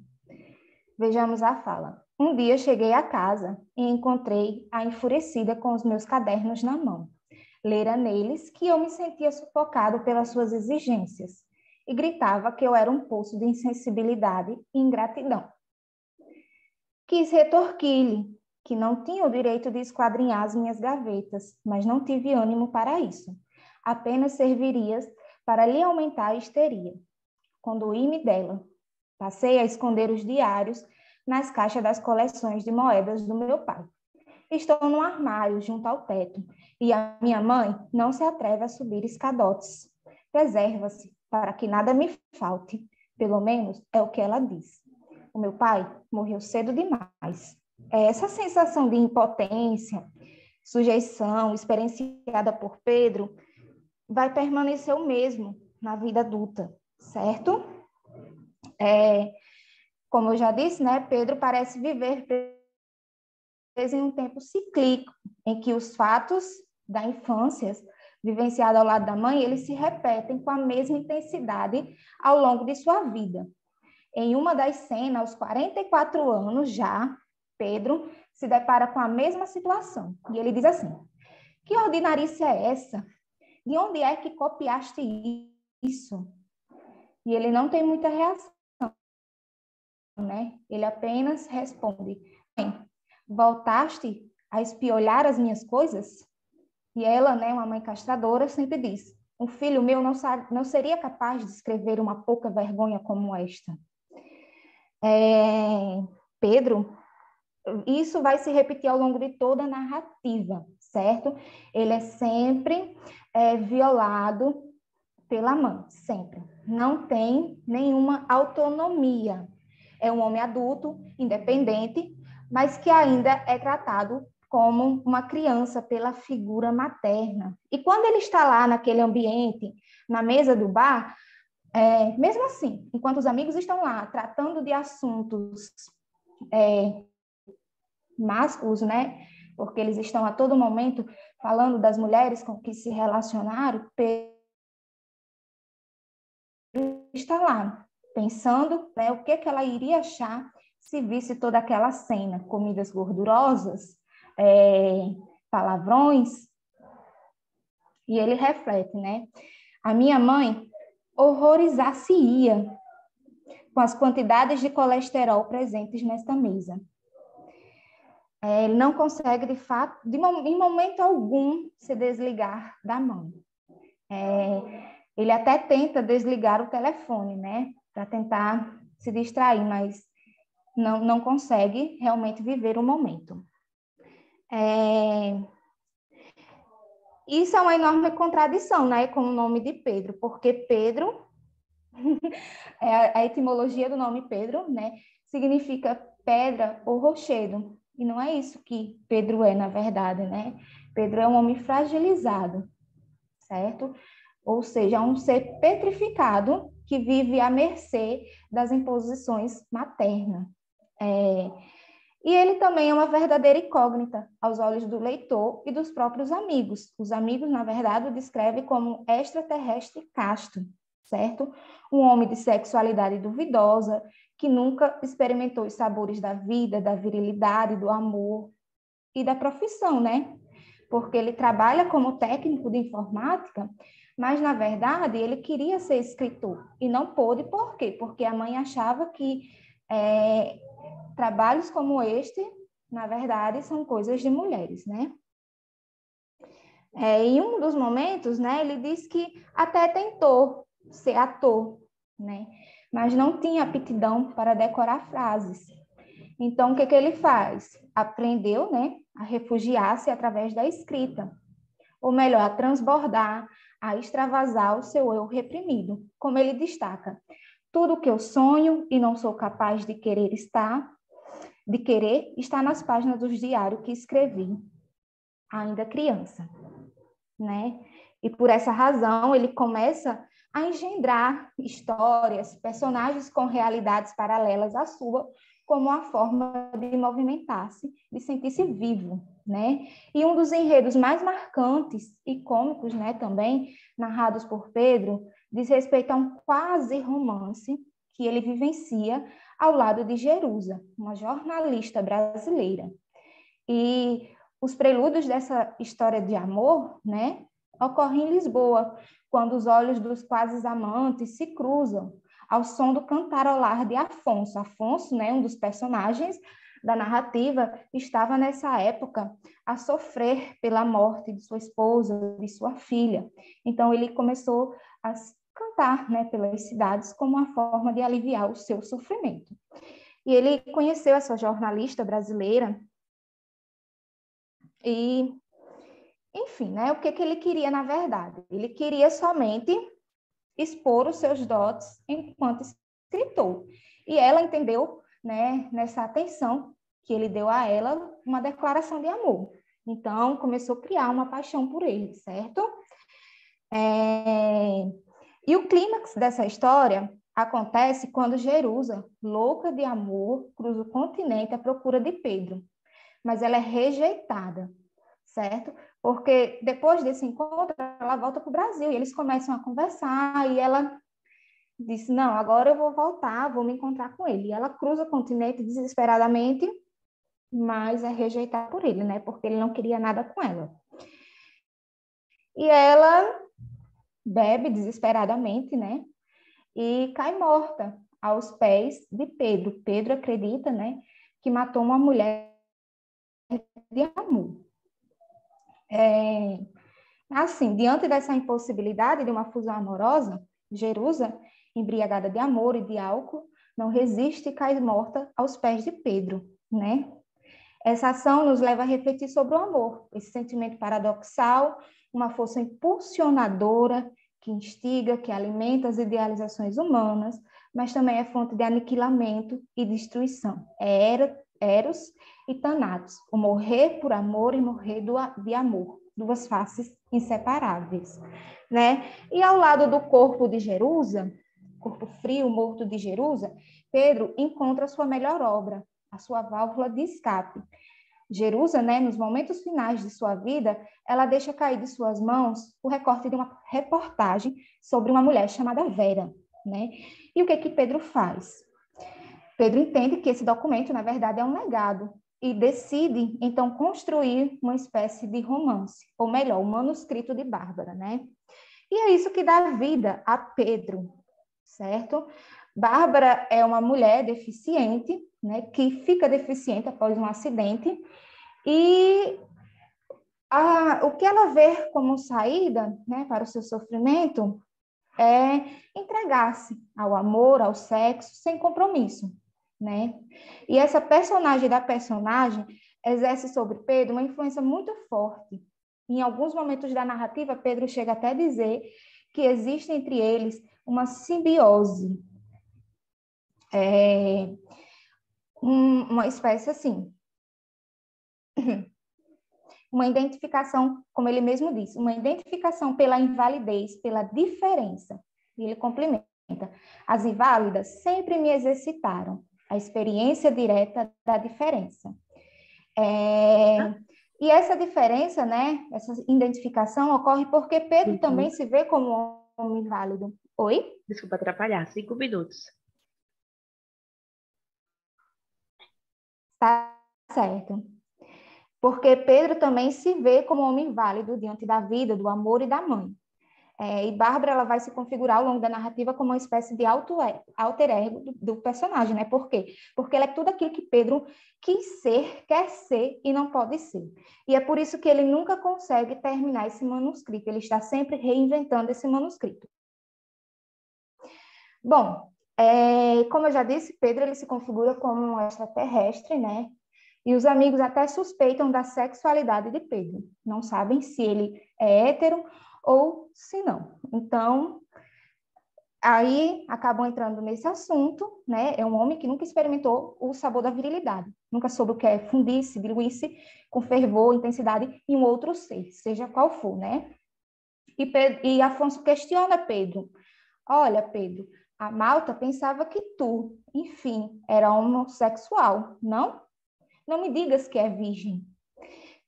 Vejamos a fala. Um dia cheguei a casa e encontrei a enfurecida com os meus cadernos na mão. Lera neles que eu me sentia sufocado pelas suas exigências e gritava que eu era um poço de insensibilidade e ingratidão. Quis retorquir-lhe que não tinha o direito de esquadrinhar as minhas gavetas, mas não tive ânimo para isso. Apenas serviria para lhe aumentar a histeria. Conduí-me dela. Passei a esconder os diários nas caixas das coleções de moedas do meu pai. Estou no armário, junto ao teto, e a minha mãe não se atreve a subir escadotes. Preserva-se para que nada me falte. Pelo menos é o que ela diz. O meu pai morreu cedo demais. Essa sensação de impotência, sujeição, experienciada por Pedro, vai permanecer o mesmo na vida adulta, certo? Como eu já disse, né, Pedro parece viver preso em um tempo cíclico, em que os fatos da infância, vivenciados ao lado da mãe, eles se repetem com a mesma intensidade ao longo de sua vida. Em uma das cenas, aos 44 anos já, Pedro se depara com a mesma situação. E ele diz assim: que ordinarice é essa? De onde é que copiaste isso? E ele não tem muita reação, né? Ele apenas responde: voltaste a espiolhar as minhas coisas? E ela, né, uma mãe castradora, sempre diz: um filho meu não seria capaz de escrever uma pouca vergonha como esta. Pedro, isso vai se repetir ao longo de toda a narrativa, certo? Ele é sempre violado pela mãe, sempre. Não tem nenhuma autonomia. É um homem adulto, independente, mas que ainda é tratado como uma criança pela figura materna. E quando ele está lá naquele ambiente, na mesa do bar, mesmo assim, enquanto os amigos estão lá tratando de assuntos másculos, né? Porque eles estão a todo momento falando das mulheres com que se relacionaram, Pedro está lá pensando, né, o que ela iria achar se visse toda aquela cena, comidas gordurosas, palavrões, e ele reflete, né? A minha mãe horrorizar-se-ia com as quantidades de colesterol presentes nesta mesa. Ele não consegue, de fato, em momento algum, se desligar da mãe. Ele até tenta desligar o telefone, né? Para tentar se distrair, mas não consegue realmente viver o momento. Isso é uma enorme contradição, né, com o nome de Pedro, porque Pedro, a etimologia do nome Pedro, né, significa pedra ou rochedo, e não é isso que Pedro é, na verdade, né? Pedro é um homem fragilizado, certo? Ou seja, um ser petrificado que vive à mercê das imposições maternas. E ele também é uma verdadeira incógnita aos olhos do leitor e dos próprios amigos. Os amigos, na verdade, o descrevem como extraterrestre casto, certo? Um homem de sexualidade duvidosa, que nunca experimentou os sabores da vida, da virilidade, do amor e da profissão, né? Porque ele trabalha como técnico de informática, mas, na verdade, ele queria ser escritor e não pôde. Por quê? Porque a mãe achava que trabalhos como este, na verdade, são coisas de mulheres, né? Em um dos momentos, né, ele diz que até tentou ser ator, né? Mas não tinha aptidão para decorar frases. Então, o que ele faz? Aprendeu, né, a refugiar-se através da escrita. Ou melhor, a transbordar, a extravasar o seu eu reprimido. Como ele destaca: tudo que eu sonho e não sou capaz de querer está nas páginas dos diários que escrevi, ainda criança, né? E por essa razão, ele começa a engendrar histórias, personagens com realidades paralelas à sua, como uma forma de movimentar-se, de sentir-se vivo, né? E um dos enredos mais marcantes e cômicos, né, também, narrados por Pedro, diz respeito a um quase romance que ele vivencia ao lado de Jerusa, uma jornalista brasileira. E os prelúdios dessa história de amor, né, ocorrem em Lisboa, quando os olhos dos quase amantes se cruzam ao som do cantarolar de Afonso. Afonso, né, um dos personagens da narrativa, estava nessa época a sofrer pela morte de sua esposa, de sua filha. Então, ele começou a cantar, né, pelas cidades como uma forma de aliviar o seu sofrimento. E ele conheceu essa jornalista brasileira e, enfim, né, o que ele queria, na verdade? Ele queria somente expor os seus dotes enquanto escritor. E ela entendeu, né, nessa atenção que ele deu a ela, uma declaração de amor. Então, começou a criar uma paixão por ele, certo? E o clímax dessa história acontece quando Jerusa, louca de amor, cruza o continente à procura de Pedro. Mas ela é rejeitada, certo? Porque depois desse encontro, ela volta para o Brasil e eles começam a conversar e ela disse, não, agora eu vou voltar, vou me encontrar com ele. E ela cruza o continente desesperadamente, mas é rejeitada por ele, né? Porque ele não queria nada com ela. E ela bebe desesperadamente, né? E cai morta aos pés de Pedro. Pedro acredita, né, que matou uma mulher de amor. Assim, diante dessa impossibilidade de uma fusão amorosa, Jerusa, embriagada de amor e de álcool, não resiste e cai morta aos pés de Pedro, né? Essa ação nos leva a refletir sobre o amor, esse sentimento paradoxal, uma força impulsionadora que instiga, que alimenta as idealizações humanas, mas também é fonte de aniquilamento e destruição. É Eros e Thanatos, o morrer por amor e morrer de amor, duas faces inseparáveis, né? E ao lado do corpo de Jerusa, corpo frio, morto de Jerusa, Pedro encontra a sua melhor obra, a sua válvula de escape. Jerusa, né, nos momentos finais de sua vida, ela deixa cair de suas mãos o recorte de uma reportagem sobre uma mulher chamada Vera, né? E o que Pedro faz? Pedro entende que esse documento, na verdade, é um legado e decide, então, construir uma espécie de romance, ou melhor, o manuscrito de Bárbara, né? E é isso que dá vida a Pedro, certo? Bárbara é uma mulher deficiente, né, que fica deficiente após um acidente, e o que ela vê como saída, né, para o seu sofrimento é entregar-se ao amor, ao sexo, sem compromisso, né? E essa personagem exerce sobre Pedro uma influência muito forte. Em alguns momentos da narrativa, Pedro chega até a dizer que existe entre eles uma simbiose, uma espécie assim, uma identificação, como ele mesmo disse, uma identificação pela invalidez, pela diferença. E ele complementa: as inválidas sempre me exercitaram a experiência direta da diferença. E essa diferença, né, essa identificação ocorre porque Pedro também se vê como um homem inválido. Oi? Desculpa atrapalhar, 5 minutos. Tá certo. Porque Pedro também se vê como um homem válido diante da vida, do amor e da mãe. E Bárbara, ela vai se configurar ao longo da narrativa como uma espécie de alter ego do personagem, né? Por quê? Porque ela é tudo aquilo que Pedro quis ser, quer ser e não pode ser. E é por isso que ele nunca consegue terminar esse manuscrito, ele está sempre reinventando esse manuscrito. Bom, como eu já disse, Pedro ele se configura como um extraterrestre, né? E os amigos até suspeitam da sexualidade de Pedro. Não sabem se ele é hétero ou se não. Então, aí acabam entrando nesse assunto, né? É um homem que nunca experimentou o sabor da virilidade. Nunca soube o que é fundir-se, diluir-se com fervor, intensidade em um outro ser, seja qual for, né? E Afonso questiona Pedro. Olha, Pedro, a Malta pensava que tu, enfim, era homossexual, não? Não me digas que é virgem.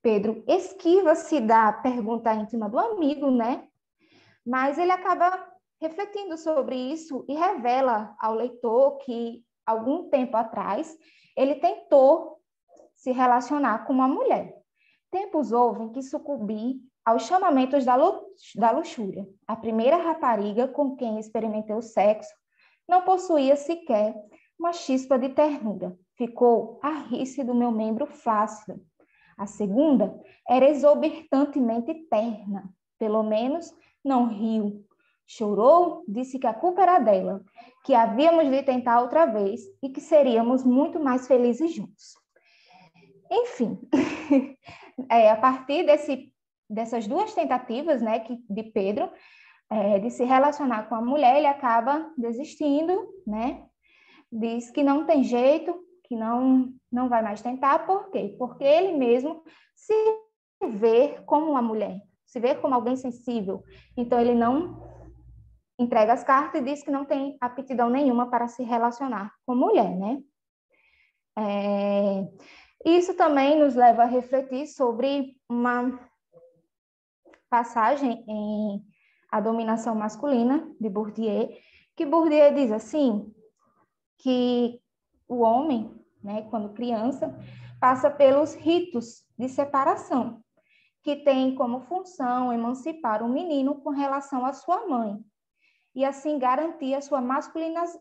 Pedro esquiva-se da pergunta íntima do amigo, né? Mas ele acaba refletindo sobre isso e revela ao leitor que, algum tempo atrás, ele tentou se relacionar com uma mulher. Tempos houve em que sucumbi aos chamamentos da luxúria. A primeira rapariga com quem experimentei o sexo não possuía sequer uma chispa de ternura. Ficou a rir-se do meu membro flácido. A segunda era exorbitantemente terna. Pelo menos não riu. Chorou, disse que a culpa era dela, que havíamos de tentar outra vez e que seríamos muito mais felizes juntos. Enfim, a partir dessas duas tentativas, né, de Pedro, de se relacionar com a mulher, ele acaba desistindo, né? Diz que não tem jeito, que não vai mais tentar. Por quê? Porque ele mesmo se vê como uma mulher, se vê como alguém sensível. Então, ele não entrega as cartas e diz que não tem aptidão nenhuma para se relacionar com mulher, né? Isso também nos leva a refletir sobre uma passagem em A Dominação Masculina, de Bourdieu, que Bourdieu diz assim, que o homem, né, quando criança, passa pelos ritos de separação, que tem como função emancipar o menino com relação à sua mãe, e assim garantir a sua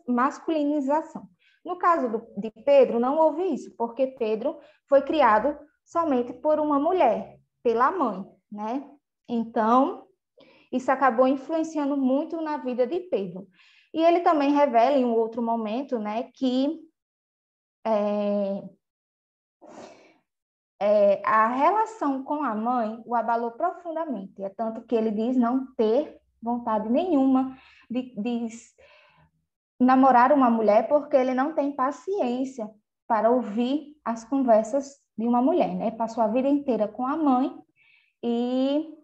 masculinização. No caso de Pedro, não houve isso, porque Pedro foi criado somente por uma mulher, pela mãe, né? Então, isso acabou influenciando muito na vida de Pedro. E ele também revela em um outro momento, né, que a relação com a mãe o abalou profundamente. É tanto que ele diz não ter vontade nenhuma de namorar uma mulher, porque ele não tem paciência para ouvir as conversas de uma mulher, né? Passou a vida inteira com a mãe e,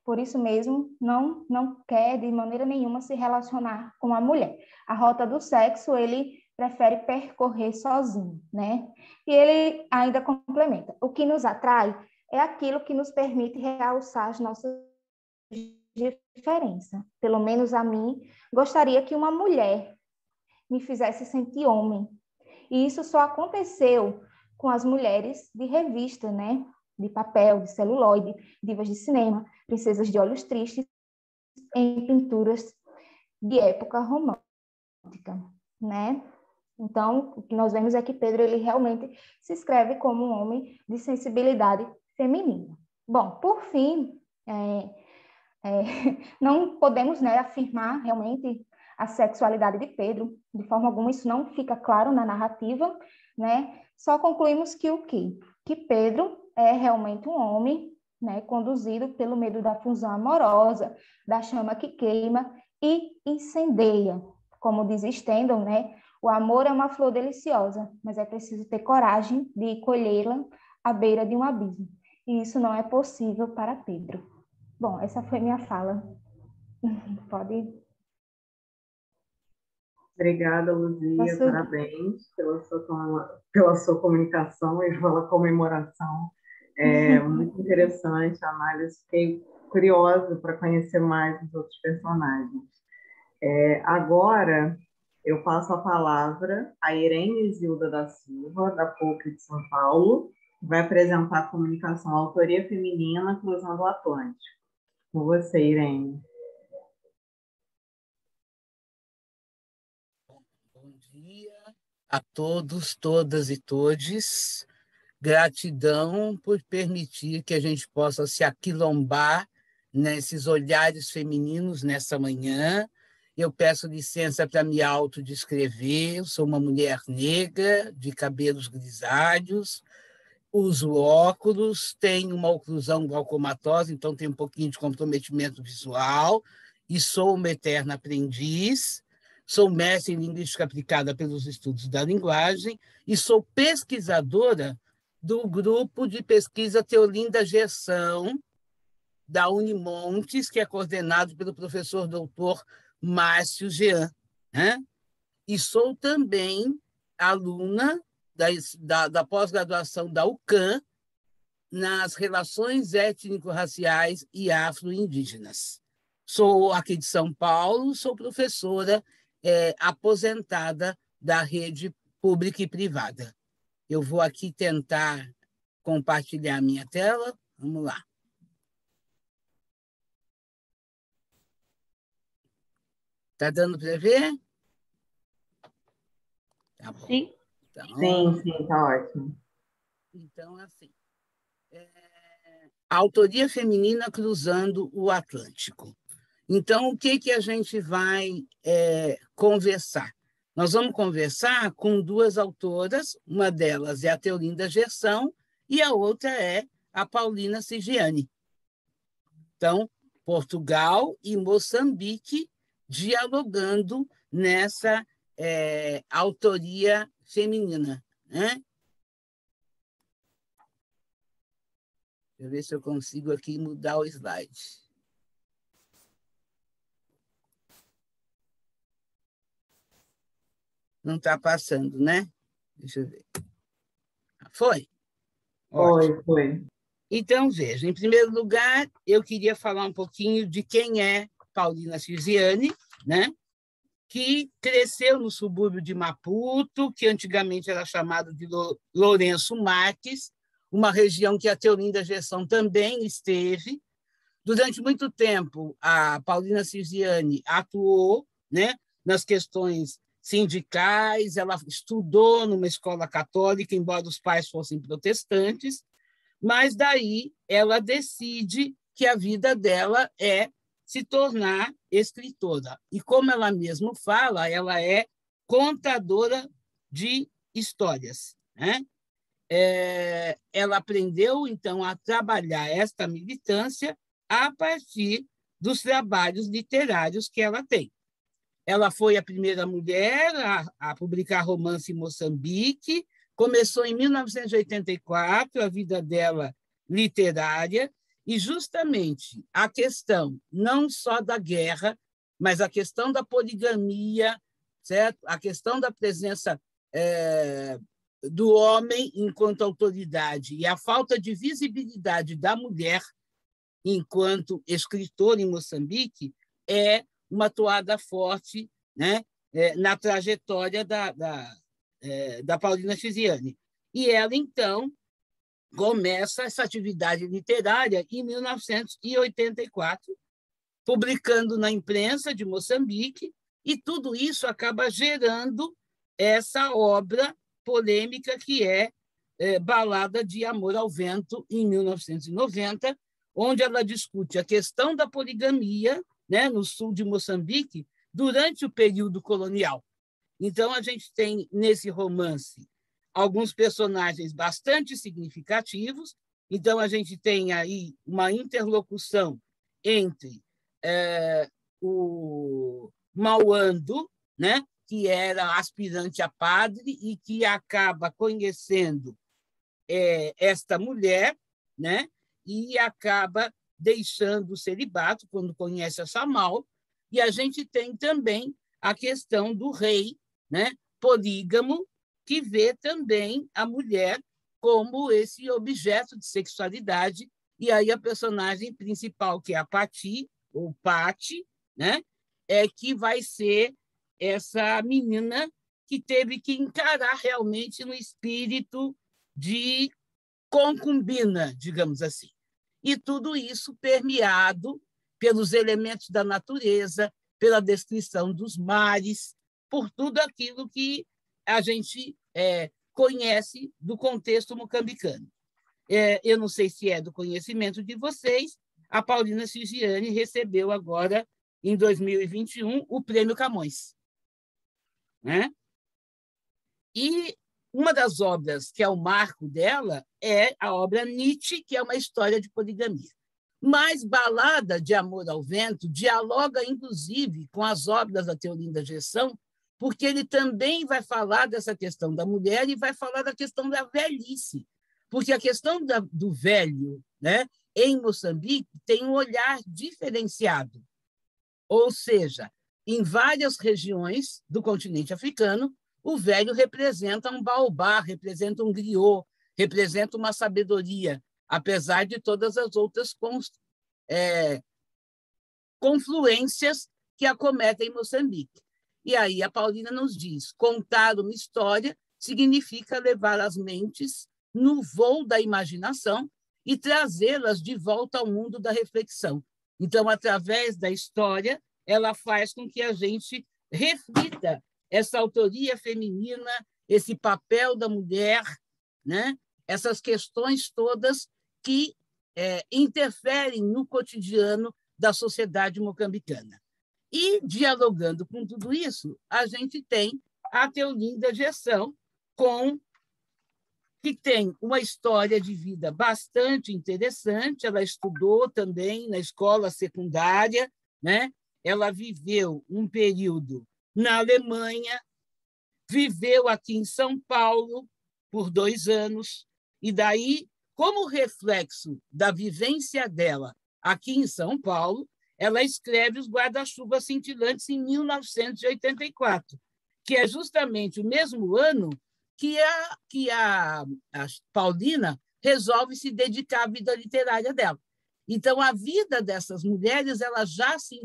por isso mesmo, não quer de maneira nenhuma se relacionar com a mulher. A rota do sexo ele prefere percorrer sozinho, né? E ele ainda complementa: o que nos atrai é aquilo que nos permite realçar as nossas diferenças. Pelo menos a mim, gostaria que uma mulher me fizesse sentir homem. E isso só aconteceu com as mulheres de revista, né? De papel, de celuloide, divas de cinema, princesas de olhos tristes, em pinturas de época romântica, né? Então, o que nós vemos é que Pedro ele realmente se escreve como um homem de sensibilidade feminina. Bom, por fim, não podemos, né, afirmar realmente a sexualidade de Pedro, de forma alguma, isso não fica claro na narrativa, né? Só concluímos que o quê? Que Pedro é realmente um homem, né, conduzido pelo medo da fusão amorosa, da chama que queima e incendeia. Como diz Stendhal, né? O amor é uma flor deliciosa, mas é preciso ter coragem de colhê-la à beira de um abismo. E isso não é possível para Pedro. Bom, essa foi minha fala. Pode. Obrigada, Luzia. Parabéns pela sua comunicação e pela comemoração. É muito interessante a análise. Fiquei curiosa para conhecer mais os outros personagens. Agora, eu passo a palavra a Irene Zilda da Silva, da PUC de São Paulo, que vai apresentar a comunicação Autoria Feminina Cruzando o Atlântico. Com você, Irene. Bom dia a todos, todas e todes. Gratidão por permitir que a gente possa se aquilombar nesses olhares femininos nessa manhã. Eu peço licença para me autodescrever. Eu sou uma mulher negra, de cabelos grisalhos, uso óculos, tenho uma oclusão glaucomatosa, então tenho um pouquinho de comprometimento visual, e sou uma eterna aprendiz. Sou mestre em linguística aplicada pelos estudos da linguagem e sou pesquisadora do grupo de pesquisa Teolinda Gerson, da Unimontes, que é coordenado pelo professor doutor Márcio Jean, né? E sou também aluna da pós-graduação da UCAM nas relações étnico-raciais e afro-indígenas. Sou aqui de São Paulo, sou professora aposentada da rede pública e privada. Eu vou aqui tentar compartilhar a minha tela. Vamos lá. Está dando para ver? Tá bom. Sim. Então, Sim, está ótimo. Então, assim, a autoria feminina cruzando o Atlântico. Então, o que a gente vai conversar? Nós vamos conversar com duas autoras, uma delas é a Teolinda Gerson e a outra é a Paulina Sigiani. Então, Portugal e Moçambique dialogando nessa autoria feminina, né? Deixa eu ver se eu consigo aqui mudar o slide. Não está passando, né? Deixa eu ver. Foi? Ótimo. Foi. Então, veja, em primeiro lugar, eu queria falar um pouquinho de quem é Paulina Sigiani, né? Que cresceu no subúrbio de Maputo, que antigamente era chamado de Lourenço Marques, uma região que a Teolinda Gerson também esteve. Durante muito tempo, a Paulina Sigiani atuou, né, nas questões sindicais, ela estudou numa escola católica, embora os pais fossem protestantes, mas daí ela decide que a vida dela é se tornar escritora. E, como ela mesma fala, ela é contadora de histórias, né? Ela aprendeu, então, a trabalhar esta militância a partir dos trabalhos literários que ela tem. Ela foi a primeira mulher a publicar romance em Moçambique, começou em 1984 a vida dela literária, e justamente a questão não só da guerra, mas a questão da poligamia, certo? A questão da presença do homem enquanto autoridade e a falta de visibilidade da mulher enquanto escritora em Moçambique é uma toada forte, né, na trajetória da Paulina Sigiani. E ela, então, começa essa atividade literária em 1984, publicando na imprensa de Moçambique, e tudo isso acaba gerando essa obra polêmica que é Balada de Amor ao Vento, em 1990, onde ela discute a questão da poligamia, né, no sul de Moçambique durante o período colonial. Então, a gente tem, nesse romance, alguns personagens bastante significativos. Então, a gente tem aí uma interlocução entre o Mauando, né, que era aspirante a padre e que acaba conhecendo esta mulher, né, e acaba deixando o celibato quando conhece a Samal. E a gente tem também a questão do rei, né, polígamo, que vê também a mulher como esse objeto de sexualidade. E aí a personagem principal, que é a Pati, ou Pati, né, que vai ser essa menina que teve que encarar realmente no espírito de concubina, digamos assim. E tudo isso permeado pelos elementos da natureza, pela descrição dos mares, por tudo aquilo que a gente conhece do contexto moçambicano. Eu não sei se é do conhecimento de vocês, a Paulina Sigiani recebeu agora, em 2021, o Prêmio Camões, né? E uma das obras que é o marco dela é a obra Nietzsche, que é uma história de poligamia. Mas Balada de Amor ao Vento dialoga, inclusive, com as obras da Teolinda Gerson, porque ele também vai falar dessa questão da mulher e vai falar da questão da velhice. Porque a questão do velho, né, em Moçambique, tem um olhar diferenciado. Ou seja, em várias regiões do continente africano, o velho representa um baobá, representa um griot, representa uma sabedoria, apesar de todas as outras confluências que acometem Moçambique. E aí a Paulina nos diz, contar uma história significa levar as mentes no voo da imaginação e trazê-las de volta ao mundo da reflexão. Então, através da história, ela faz com que a gente reflita essa autoria feminina, esse papel da mulher, né? Essas questões todas que interferem no cotidiano da sociedade moçambicana. E, dialogando com tudo isso, a gente tem a Teolinda Gerson, que tem uma história de vida bastante interessante. Ela estudou também na escola secundária, né? Ela viveu um período na Alemanha, viveu aqui em São Paulo por 2 anos, e daí, como reflexo da vivência dela aqui em São Paulo, ela escreve Os Guarda-Chuvas Cintilantes em 1984, que é justamente o mesmo ano que a Paulina resolve se dedicar à vida literária dela. Então, a vida dessas mulheres elas já se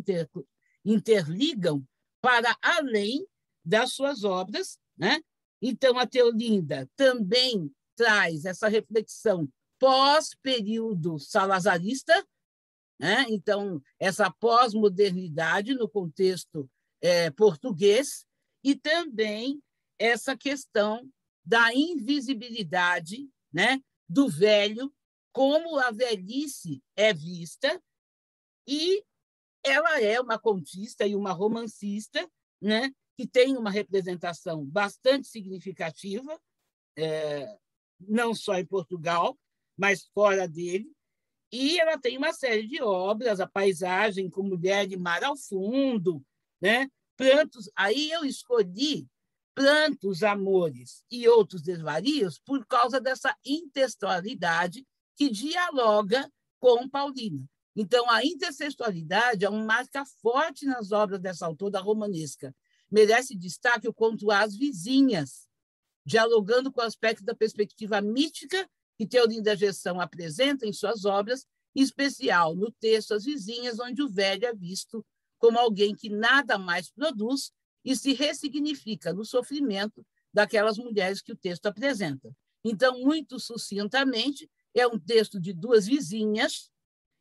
interligam para além das suas obras, né? Então, a Teolinda também traz essa reflexão pós-período salazarista, né? Então, essa pós-modernidade no contexto português, e também essa questão da invisibilidade, né, do velho, como a velhice é vista, e ela é uma contista e uma romancista, né, que tem uma representação bastante significativa, não só em Portugal, mas fora dele, e ela tem uma série de obras, A Paisagem com Mulher de Mar ao Fundo, né? Plantos. Aí eu escolhi Plantos, Amores e Outros Desvarios por causa dessa intertextualidade que dialoga com Paulina. Então, a intertextualidade é uma marca forte nas obras dessa autora romanesca. Merece destaque o conto As Vizinhas, dialogando com o aspecto da perspectiva mítica que Teolinda Gerson apresenta em suas obras, em especial no texto As Vizinhas, onde o velho é visto como alguém que nada mais produz e se ressignifica no sofrimento daquelas mulheres que o texto apresenta. Então, muito sucintamente, é um texto de 2 vizinhas,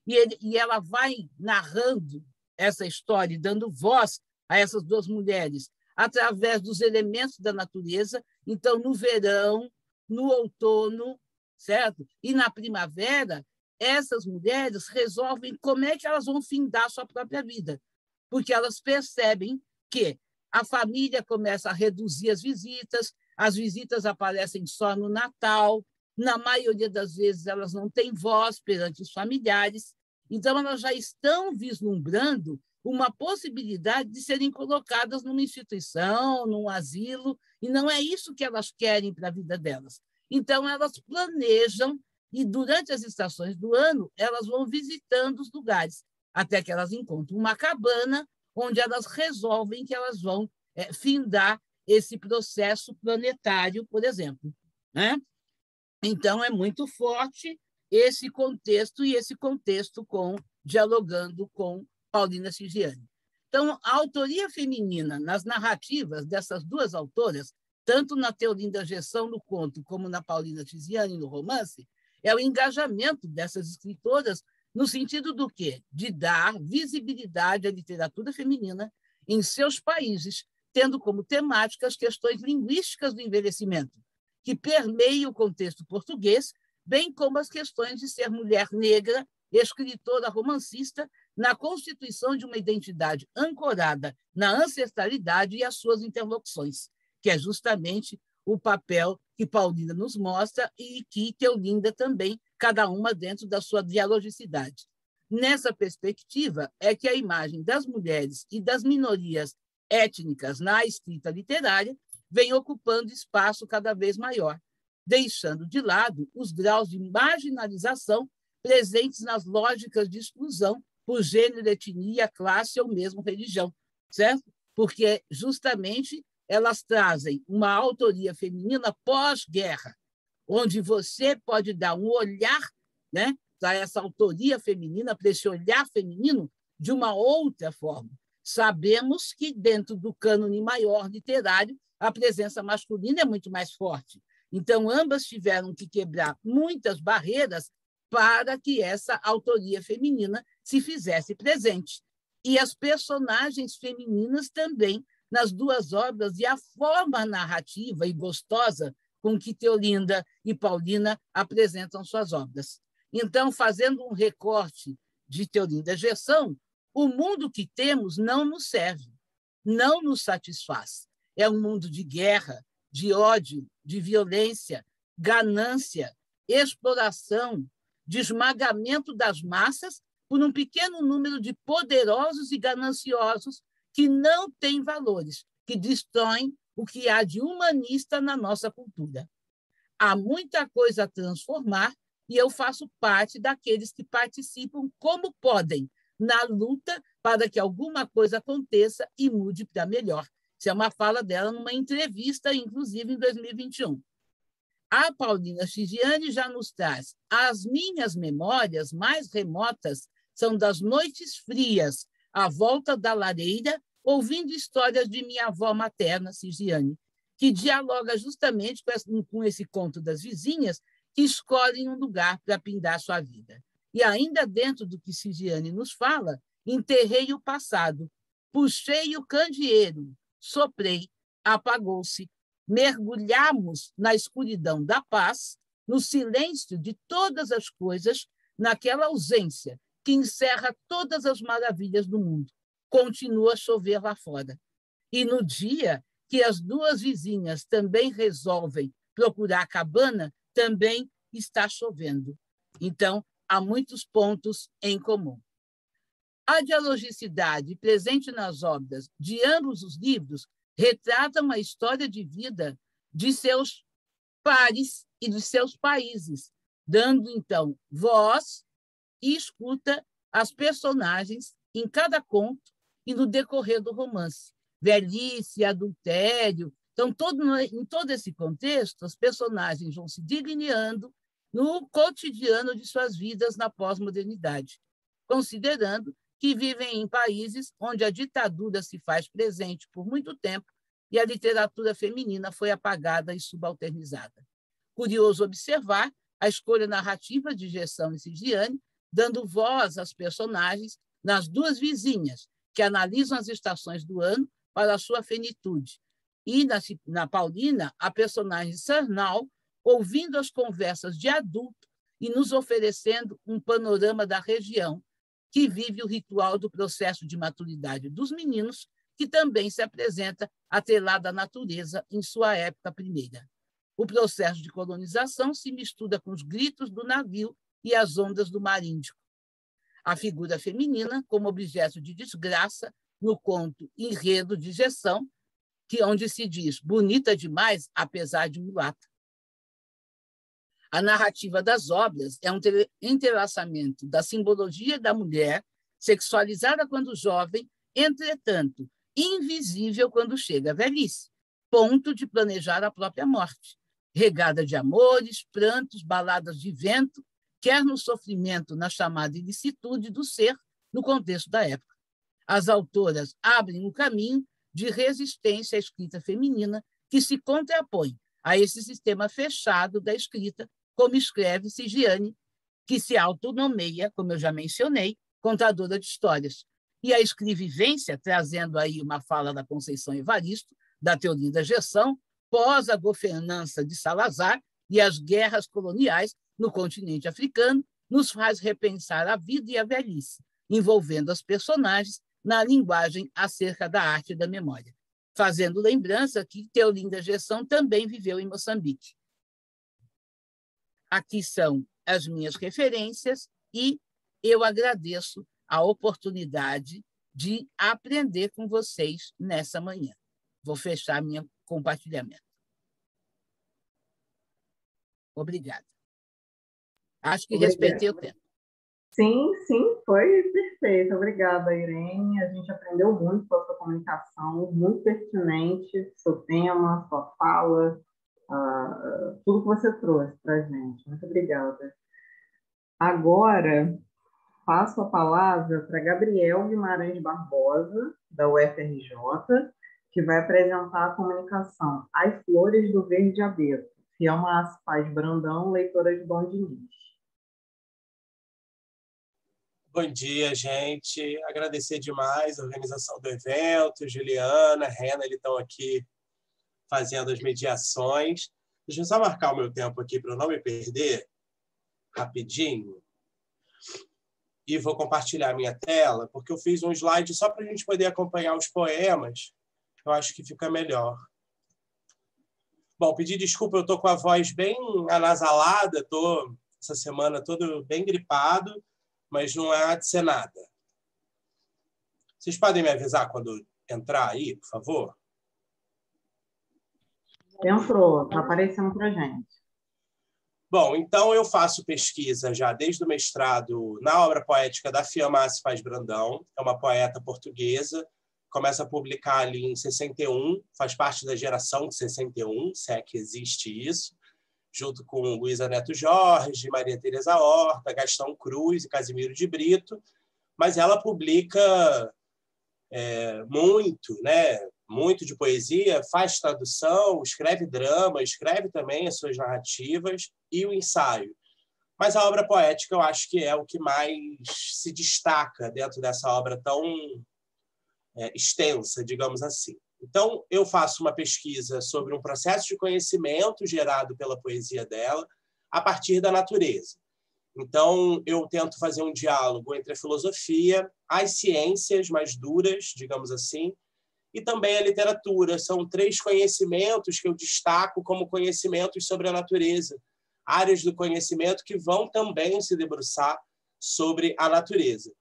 e ela vai narrando essa história, dando voz a essas 2 mulheres, através dos elementos da natureza. Então, no verão, no outono, certo? E na primavera, essas mulheres resolvem como é que elas vão findar sua própria vida, porque elas percebem que a família começa a reduzir as visitas aparecem só no Natal, na maioria das vezes elas não têm voz perante os familiares, então elas já estão vislumbrando uma possibilidade de serem colocadas numa instituição, num asilo, e não é isso que elas querem para a vida delas. Então, elas planejam, e durante as estações do ano, elas vão visitando os lugares, até que elas encontram uma cabana, onde elas resolvem que elas vão findar esse processo planetário, por exemplo, né? Então, é muito forte esse contexto, e esse contexto dialogando com Paulina Sigiani. Então, a autoria feminina nas narrativas dessas 2 autoras, tanto na Teolinda Gerson, no conto, como na Paulina Sigiani, no romance, é o engajamento dessas escritoras no sentido do quê? De dar visibilidade à literatura feminina em seus países, tendo como temática as questões linguísticas do envelhecimento, que permeiam o contexto português, bem como as questões de ser mulher negra, escritora romancista, na constituição de uma identidade ancorada na ancestralidade e as suas interlocuções, que é justamente o papel que Paulina nos mostra e que Teolinda também, cada uma dentro da sua dialogicidade. Nessa perspectiva é que a imagem das mulheres e das minorias étnicas na escrita literária vem ocupando espaço cada vez maior, deixando de lado os graus de marginalização presentes nas lógicas de exclusão por gênero, etnia, classe ou mesmo religião, certo? Porque, justamente, elas trazem uma autoria feminina pós-guerra, onde você pode dar um olhar, né, para essa autoria feminina, para esse olhar feminino, de uma outra forma. Sabemos que, dentro do cânone maior literário, a presença masculina é muito mais forte. Então, ambas tiveram que quebrar muitas barreiras para que essa autoria feminina se fizesse presente. E as personagens femininas também, nas duas obras, e a forma narrativa e gostosa com que Teolinda e Paulina apresentam suas obras. Então, fazendo um recorte de Teolinda Gerson, o mundo que temos não nos serve, não nos satisfaz. É um mundo de guerra, de ódio, de violência, ganância, exploração, de esmagamento das massas por um pequeno número de poderosos e gananciosos que não têm valores, que destroem o que há de humanista na nossa cultura. Há muita coisa a transformar e eu faço parte daqueles que participam como podem na luta para que alguma coisa aconteça e mude para melhor. Isso é uma fala dela numa entrevista, inclusive, em 2021. A Paulina Chigiani já nos traz: as minhas memórias mais remotas são das noites frias, à volta da lareira, ouvindo histórias de minha avó materna, Chigiani, que dialoga justamente com esse conto das vizinhas que escolhem um lugar para pindar sua vida. E ainda dentro do que Chigiani nos fala, enterrei o passado, puxei o candeeiro, soprei, apagou-se, mergulhamos na escuridão da paz, no silêncio de todas as coisas, naquela ausência que encerra todas as maravilhas do mundo. Continua a chover lá fora. E no dia que as duas vizinhas também resolvem procurar cabana, também está chovendo. Então, há muitos pontos em comum. A dialogicidade presente nas obras de ambos os livros retrata uma história de vida de seus pares e de seus países, dando, então, voz e escuta às personagens em cada conto e no decorrer do romance. Velhice, adultério. Então, em todo esse contexto, as personagens vão se delineando no cotidiano de suas vidas na pós-modernidade, considerando que vivem em países onde a ditadura se faz presente por muito tempo e a literatura feminina foi apagada e subalternizada. Curioso observar a escolha narrativa de Gerson e Chigiani, dando voz às personagens nas duas vizinhas, que analisam as estações do ano para a sua finitude. E, na Paulina, a personagem Sarnal, ouvindo as conversas de adulto e nos oferecendo um panorama da região, que vive o ritual do processo de maturidade dos meninos, que também se apresenta atrelado à natureza em sua época primeira. O processo de colonização se mistura com os gritos do navio e as ondas do mar Índico. A figura feminina como objeto de desgraça no conto Enredo de Gerson, onde se diz bonita demais, apesar de mulata. A narrativa das obras é um entrelaçamento da simbologia da mulher, sexualizada quando jovem, entretanto, invisível quando chega à velhice, ponto de planejar a própria morte, regada de amores, prantos, baladas de vento, quer no sofrimento, na chamada ilicitude do ser, no contexto da época. As autoras abrem um caminho de resistência à escrita feminina que se contrapõe a esse sistema fechado da escrita, como escreve Chigiani, que se autonomeia, como eu já mencionei, contadora de histórias. E a escrevivência, trazendo aí uma fala da Conceição Evaristo, da Teolinda Gerson, pós a governança de Salazar e as guerras coloniais no continente africano, nos faz repensar a vida e a velhice, envolvendo as personagens na linguagem acerca da arte da memória, fazendo lembrança que Teolinda Gerson também viveu em Moçambique. Aqui são as minhas referências e eu agradeço a oportunidade de aprender com vocês nessa manhã. Vou fechar meu compartilhamento. Obrigada. Acho que respeitei o tempo. Sim, sim, foi perfeito. Obrigada, Irene. A gente aprendeu muito com a sua comunicação, muito pertinente, seu tema, sua fala, tudo que você trouxe para a gente. Muito obrigada. Agora, passo a palavra para Gabriel Guimarães Barbosa, da UFRJ, que vai apresentar a comunicação As Flores do Verde Abeto, Fiamma Paz Brandão, leitora de Dom Diniz. Bom dia, gente. Agradecer demais a organização do evento, Juliana, Rena, eles estão aqui fazendo as mediações. Deixa eu só marcar o meu tempo aqui para eu não me perder, rapidinho. E vou compartilhar a minha tela, porque eu fiz um slide só para a gente poder acompanhar os poemas. Eu acho que fica melhor. Bom, pedir desculpa, eu estou com a voz bem anasalada, estou essa semana todo bem gripado, mas não há de ser nada. Vocês podem me avisar quando entrar aí, por favor? Entrou, está aparecendo para a gente. Bom, então eu faço pesquisa já desde o mestrado na obra poética da Fiamma Paz Brandão, é uma poeta portuguesa, começa a publicar ali em 61, faz parte da geração de 61, se é que existe isso, junto com Luísa Neto Jorge, Maria Tereza Horta, Gastão Cruz e Casimiro de Brito, mas ela publica muito, né? Muito de poesia, faz tradução, escreve drama, escreve também as suas narrativas e o ensaio. Mas a obra poética eu acho que é o que mais se destaca dentro dessa obra tão extensa, digamos assim. Então, eu faço uma pesquisa sobre um processo de conhecimento gerado pela poesia dela a partir da natureza. Então, eu tento fazer um diálogo entre a filosofia, as ciências mais duras, digamos assim, e também a literatura. São 3 conhecimentos que eu destaco como conhecimentos sobre a natureza, áreas do conhecimento que vão também se debruçar sobre a natureza.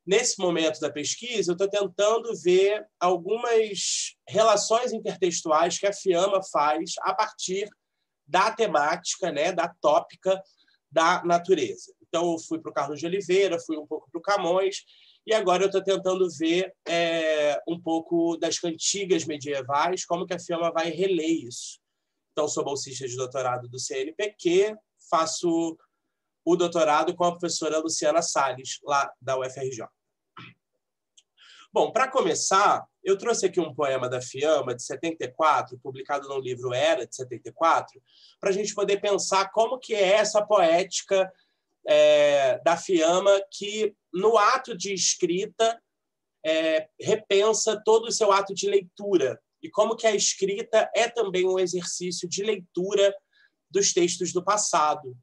Nesse momento da pesquisa, eu estou tentando ver algumas relações intertextuais que a Fiamma faz a partir da temática, né, da tópica da natureza. Então, eu fui para o Carlos de Oliveira, fui um pouco para o Camões, e agora eu estou tentando ver um pouco das cantigas medievais, como que a Fiamma vai reler isso. Então, sou bolsista de doutorado do CNPq, faço o doutorado com a professora Luciana Salles, lá da UFRJ. Bom, para começar, eu trouxe aqui um poema da Fiamma, de 74, publicado no livro Era, de 74, para a gente poder pensar como que é essa poética da Fiamma que, no ato de escrita, repensa todo o seu ato de leitura, e como que a escrita é também um exercício de leitura dos textos do passado.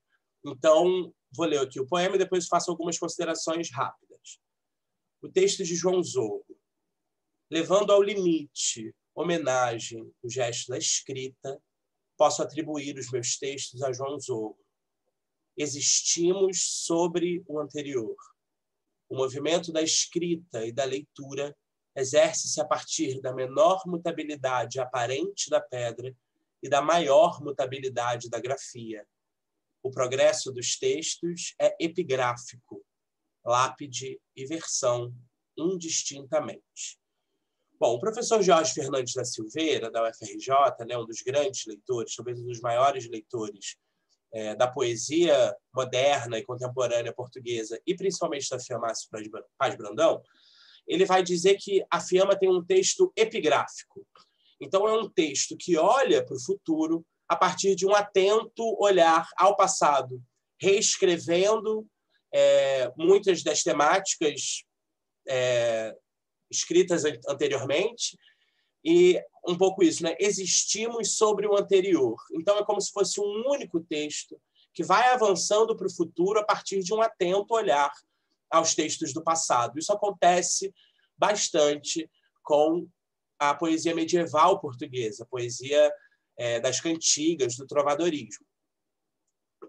Então, vou ler aqui o poema e depois faço algumas considerações rápidas. O texto de João Zorro. Levando ao limite, homenagem, o gesto da escrita, posso atribuir os meus textos a João Zorro. Existimos sobre o anterior. O movimento da escrita e da leitura exerce-se a partir da menor mutabilidade aparente da pedra e da maior mutabilidade da grafia. O progresso dos textos é epigráfico, lápide e versão, indistintamente. Bom, o professor Jorge Fernandes da Silveira, da UFRJ, né, um dos grandes leitores, talvez um dos maiores leitores da poesia moderna e contemporânea portuguesa, e principalmente da Fiamma Paz Brandão, ele vai dizer que a Fiamma tem um texto epigráfico. Então, é um texto que olha para o futuro a partir de um atento olhar ao passado, reescrevendo muitas das temáticas escritas anteriormente, e um pouco isso, né? Existimos sobre o anterior. Então, é como se fosse um único texto que vai avançando para o futuro a partir de um atento olhar aos textos do passado. Isso acontece bastante com a poesia medieval portuguesa, a poesia das cantigas, do trovadorismo.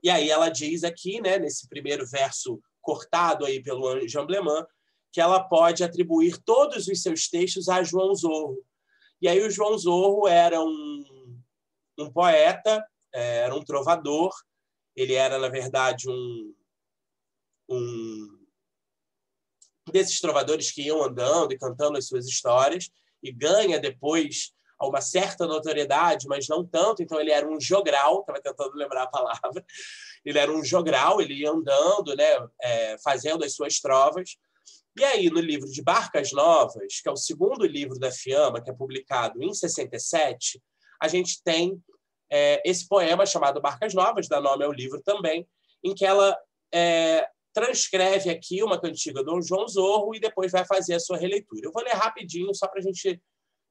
E aí ela diz aqui, né, nesse primeiro verso cortado aí pelo Jean Bleman, que ela pode atribuir todos os seus textos a João Zorro. E aí o João Zorro era um poeta, era um trovador, ele era, na verdade, um desses trovadores que iam andando e cantando as suas histórias, e ganha depois uma certa notoriedade, mas não tanto. Então ele era um jogral, estava tentando lembrar a palavra, ele era um jogral, ele ia andando, né, fazendo as suas trovas. E aí, no livro de Barcas Novas, que é o segundo livro da Fiamma, que é publicado em 67, a gente tem esse poema chamado Barcas Novas, dá nome ao livro também, em que ela transcreve aqui uma cantiga do João Zorro e depois vai fazer a sua releitura. Eu vou ler rapidinho, só para a gente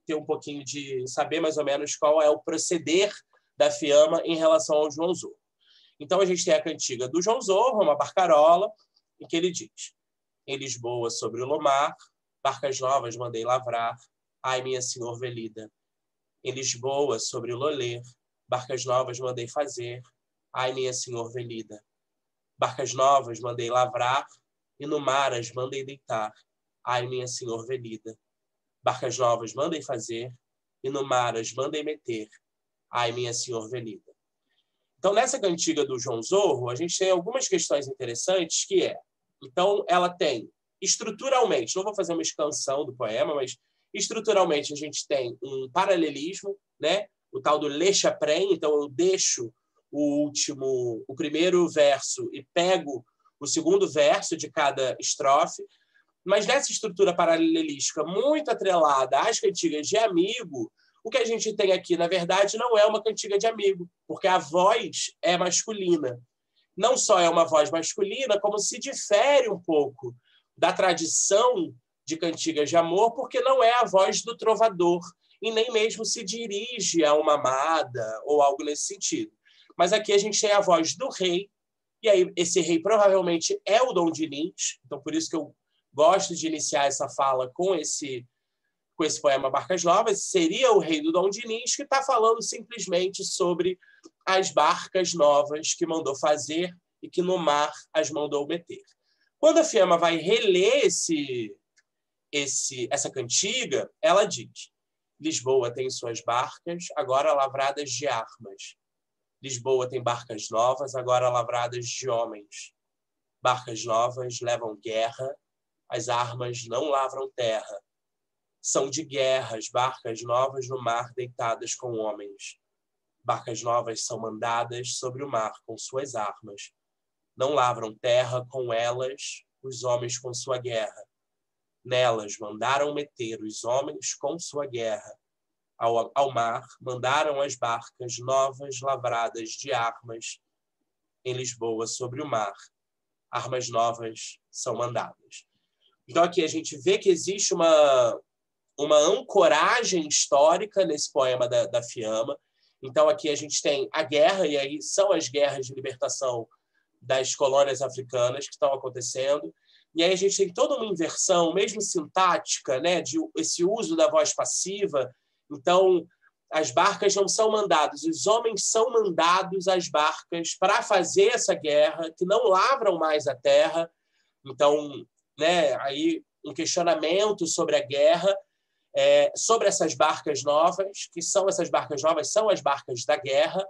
ter um pouquinho de saber mais ou menos qual é o proceder da Fiamma em relação ao João Zorro. Então, a gente tem a cantiga do João Zorro, uma barcarola, em que ele diz: em Lisboa, sobre o Lomar, barcas novas mandei lavrar, ai, minha senhor velida. Em Lisboa, sobre o Loler, barcas novas mandei fazer, ai, minha senhor velida. Barcas novas mandei lavrar, e no mar as mandei deitar, ai, minha senhor velida. Barcas novas mandei fazer, e no mar as mandei meter, ai, minha senhor velida. Então, nessa cantiga do João Zorro, a gente tem algumas questões interessantes, que então, ela tem, estruturalmente, não vou fazer uma expansão do poema, mas estruturalmente a gente tem um paralelismo, né? O tal do Le Chaprem. Então, eu deixo o primeiro verso e pego o segundo verso de cada estrofe, mas nessa estrutura paralelística muito atrelada às cantigas de amigo, o que a gente tem aqui, na verdade, não é uma cantiga de amigo, porque a voz é masculina. Não só é uma voz masculina, como se difere um pouco da tradição de cantigas de amor, porque não é a voz do trovador, e nem mesmo se dirige a uma amada ou algo nesse sentido. Mas aqui a gente tem a voz do rei, e aí esse rei provavelmente é o Dom Diniz, então por isso que eu gosto de iniciar essa fala com esse poema Barcas Novas. Seria o rei do Dom Diniz, que está falando simplesmente sobre as barcas novas que mandou fazer e que no mar as mandou meter. Quando a Fiamma vai reler essa cantiga, ela diz: Lisboa tem suas barcas, agora lavradas de armas. Lisboa tem barcas novas, agora lavradas de homens. Barcas novas levam guerra, as armas não lavram terra. São de guerra as barcas novas no mar deitadas com homens. Barcas novas são mandadas sobre o mar com suas armas. Não lavram terra com elas os homens com sua guerra. Nelas mandaram meter os homens com sua guerra. Ao mar mandaram as barcas novas lavradas de armas. Em Lisboa, sobre o mar, armas novas são mandadas. Então aqui a gente vê que existe uma ancoragem histórica nesse poema da Fiamma. Então aqui a gente tem a guerra, e aí são as guerras de libertação das colônias africanas que estão acontecendo. E aí a gente tem toda uma inversão, mesmo sintática, né, de esse uso da voz passiva. Então, as barcas não são mandadas, os homens são mandados às barcas para fazer essa guerra, que não lavram mais a terra. Então, né, aí um questionamento sobre a guerra, sobre essas barcas novas, que são essas barcas novas, são as barcas da guerra,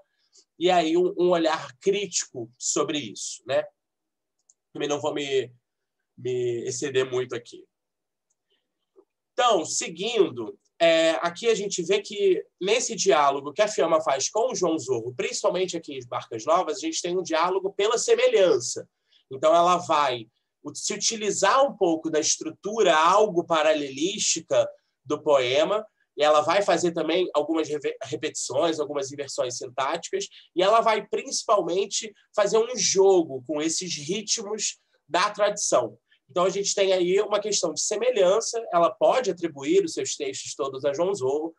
e aí um olhar crítico sobre isso, né? Também não vou me exceder muito aqui. Então, seguindo, aqui a gente vê que nesse diálogo que a Fiamma faz com o João Zorro, principalmente aqui em Barcas Novas, a gente tem um diálogo pela semelhança. Então, ela vai se utilizar um pouco da estrutura algo paralelística do poema, e ela vai fazer também algumas repetições, algumas inversões sintáticas, e ela vai principalmente fazer um jogo com esses ritmos da tradição. Então, a gente tem aí uma questão de semelhança, ela pode atribuir os seus textos todos a João Zorro,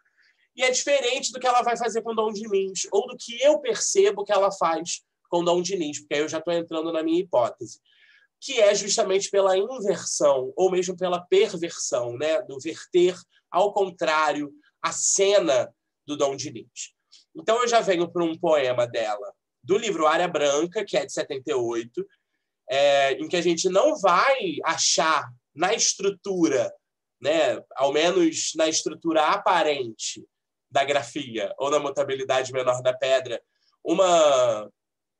e é diferente do que ela vai fazer com Dom Diniz, ou do que eu percebo que ela faz com Dom Diniz, porque aí eu já estou entrando na minha hipótese, que é justamente pela inversão, ou mesmo pela perversão, né, do verter ao contrário a cena do Dom Diniz. Então, eu já venho para um poema dela, do livro Área Branca, que é de 78, em que a gente não vai achar na estrutura, né, ao menos na estrutura aparente da grafia, ou na mutabilidade menor da pedra, uma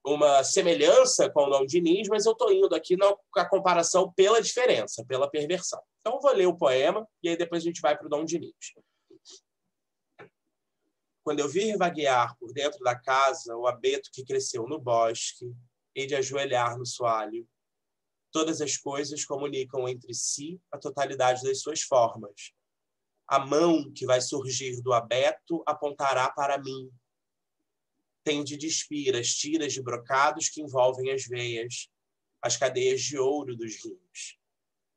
uma semelhança com o Dom Dinis, mas eu estou indo aqui na comparação pela diferença, pela perversão. Então, eu vou ler o poema e aí depois a gente vai para o Dom Dinis. Quando eu vir vaguear por dentro da casa o abeto que cresceu no bosque, hei de ajoelhar no soalho. Todas as coisas comunicam entre si a totalidade das suas formas. A mão que vai surgir do abeto apontará para mim. Tenho de despir as tiras de brocados que envolvem as veias, as cadeias de ouro dos rins.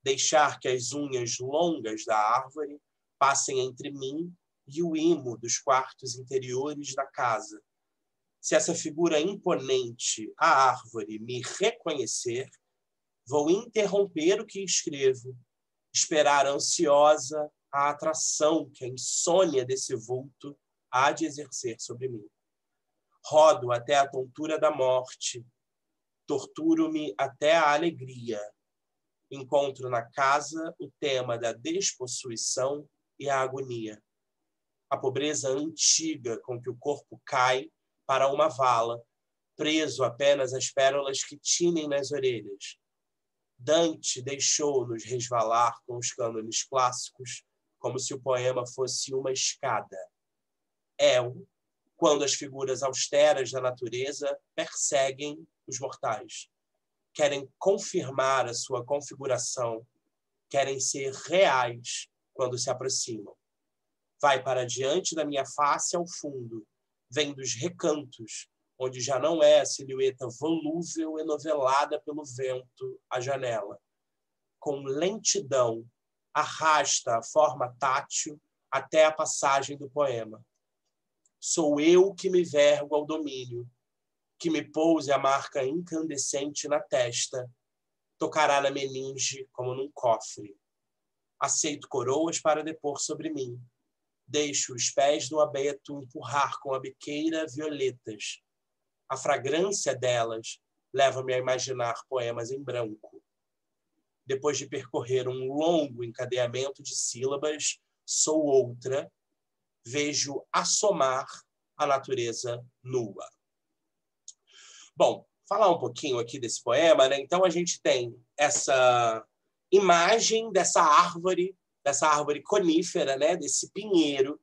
Deixar que as unhas longas da árvore passem entre mim e o imo dos quartos interiores da casa. Se essa figura imponente, a árvore, me reconhecer, vou interromper o que escrevo, esperar ansiosa a atração que a insônia desse vulto há de exercer sobre mim. Rodo até a tontura da morte, torturo-me até a alegria. Encontro na casa o tema da despossuição e a agonia. A pobreza antiga com que o corpo cai para uma vala, preso apenas às pérolas que tinem nas orelhas. Dante deixou-nos resvalar com os cânones clássicos, como se o poema fosse uma escada. Eu, quando as figuras austeras da natureza perseguem os mortais. Querem confirmar a sua configuração, querem ser reais quando se aproximam. Vai para diante da minha face ao fundo, vem dos recantos, onde já não é a silhueta volúvel enovelada pelo vento à janela. Com lentidão, arrasta a forma tátil até a passagem do poema. Sou eu que me vergo ao domínio, que me pouse a marca incandescente na testa, tocará na meninge como num cofre. Aceito coroas para depor sobre mim. Deixo os pés do abeto empurrar com a biqueira violetas. A fragrância delas leva-me a imaginar poemas em branco. Depois de percorrer um longo encadeamento de sílabas, sou outra, vejo assomar a natureza nua. Bom, falar um pouquinho aqui desse poema, né? Então a gente tem essa imagem dessa árvore conífera, né? Desse pinheiro,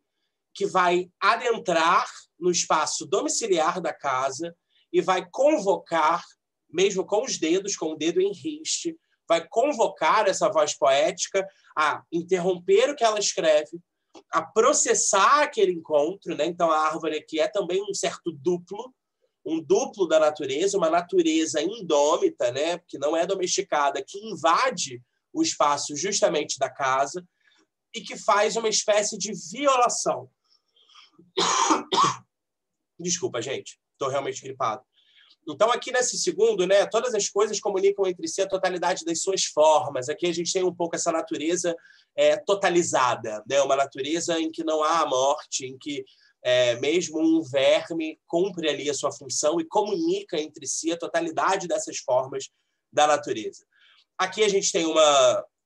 que vai adentrar no espaço domiciliar da casa e vai convocar, mesmo com os dedos, com o dedo em riste, vai convocar essa voz poética a interromper o que ela escreve, a processar aquele encontro, né? Então, a árvore aqui é também um certo duplo, um duplo da natureza, uma natureza indômita, né? Que não é domesticada, que invade o espaço justamente da casa e que faz uma espécie de violação. Desculpa, gente. Estou realmente gripado. Então, aqui nesse segundo, né, todas as coisas comunicam entre si a totalidade das suas formas. Aqui a gente tem um pouco essa natureza totalizada, né? Uma natureza em que não há a morte, em que mesmo um verme cumpre ali a sua função e comunica entre si a totalidade dessas formas da natureza. Aqui a gente tem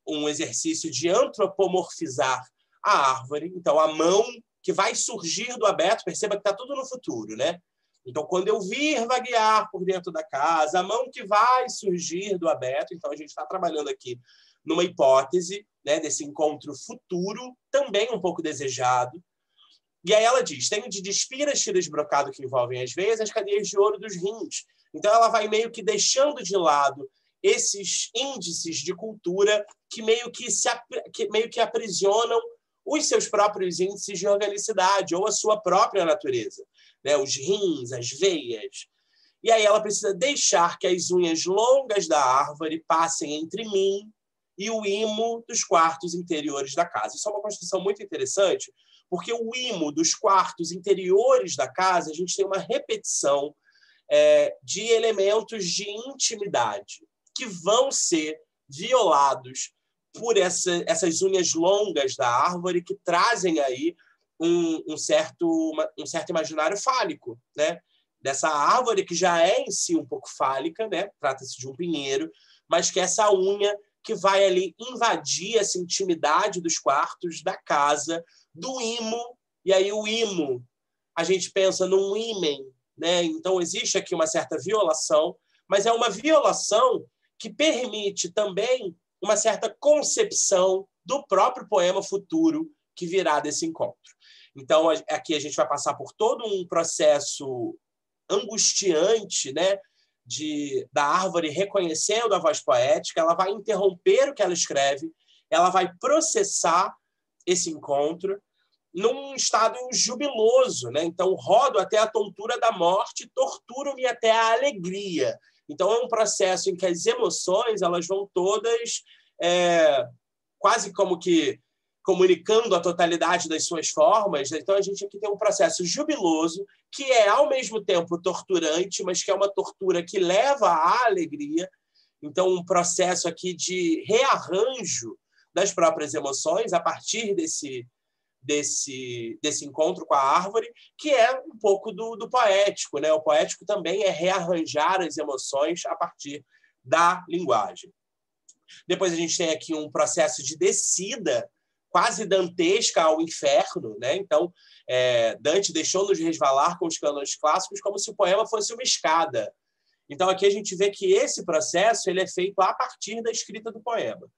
um exercício de antropomorfizar a árvore. Então, a mão que vai surgir do abeto, perceba que está tudo no futuro, né? Então, quando eu vir vaguear por dentro da casa, a mão que vai surgir do abeto, então a gente está trabalhando aqui numa hipótese, né, desse encontro futuro, também um pouco desejado. E aí ela diz, tenho de despir as tiras de brocado que envolvem as veias, as cadeias de ouro dos rins. Então, ela vai meio que deixando de lado esses índices de cultura que meio que aprisionam os seus próprios índices de organicidade ou a sua própria natureza, né? Os rins, as veias. E aí ela precisa deixar que as unhas longas da árvore passem entre mim e o imo dos quartos interiores da casa. Isso é uma construção muito interessante, porque o imo dos quartos interiores da casa, a gente tem uma repetição de elementos de intimidade que vão ser violados por essas unhas longas da árvore que trazem aí um certo imaginário fálico, né? Dessa árvore que já é em si um pouco fálica, né? Trata-se de um pinheiro, mas que essa unha que vai ali invadir essa intimidade dos quartos da casa, do imo, e aí o imo, a gente pensa num ímen, né? Então, existe aqui uma certa violação, mas é uma violação que permite também uma certa concepção do próprio poema futuro que virá desse encontro. Então, aqui a gente vai passar por todo um processo angustiante, né, da árvore reconhecendo a voz poética. Ela vai interromper o que ela escreve, ela vai processar esse encontro num estado jubiloso, né? Então, rodo até a tontura da morte, torturo-me até a alegria. Então, é um processo em que as emoções elas vão todas quase como que comunicando a totalidade das suas formas. Então, a gente aqui tem um processo jubiloso, que é, ao mesmo tempo, torturante, mas que é uma tortura que leva à alegria. Então, um processo aqui de rearranjo das próprias emoções a partir desse encontro com a árvore, que é um pouco do poético, né? O poético também é rearranjar as emoções a partir da linguagem. Depois a gente tem aqui um processo de descida quase dantesca ao inferno, né? Então, Dante deixou-nos resvalar com os cânones clássicos como se o poema fosse uma escada. Então, aqui a gente vê que esse processo ele é feito a partir da escrita do poema.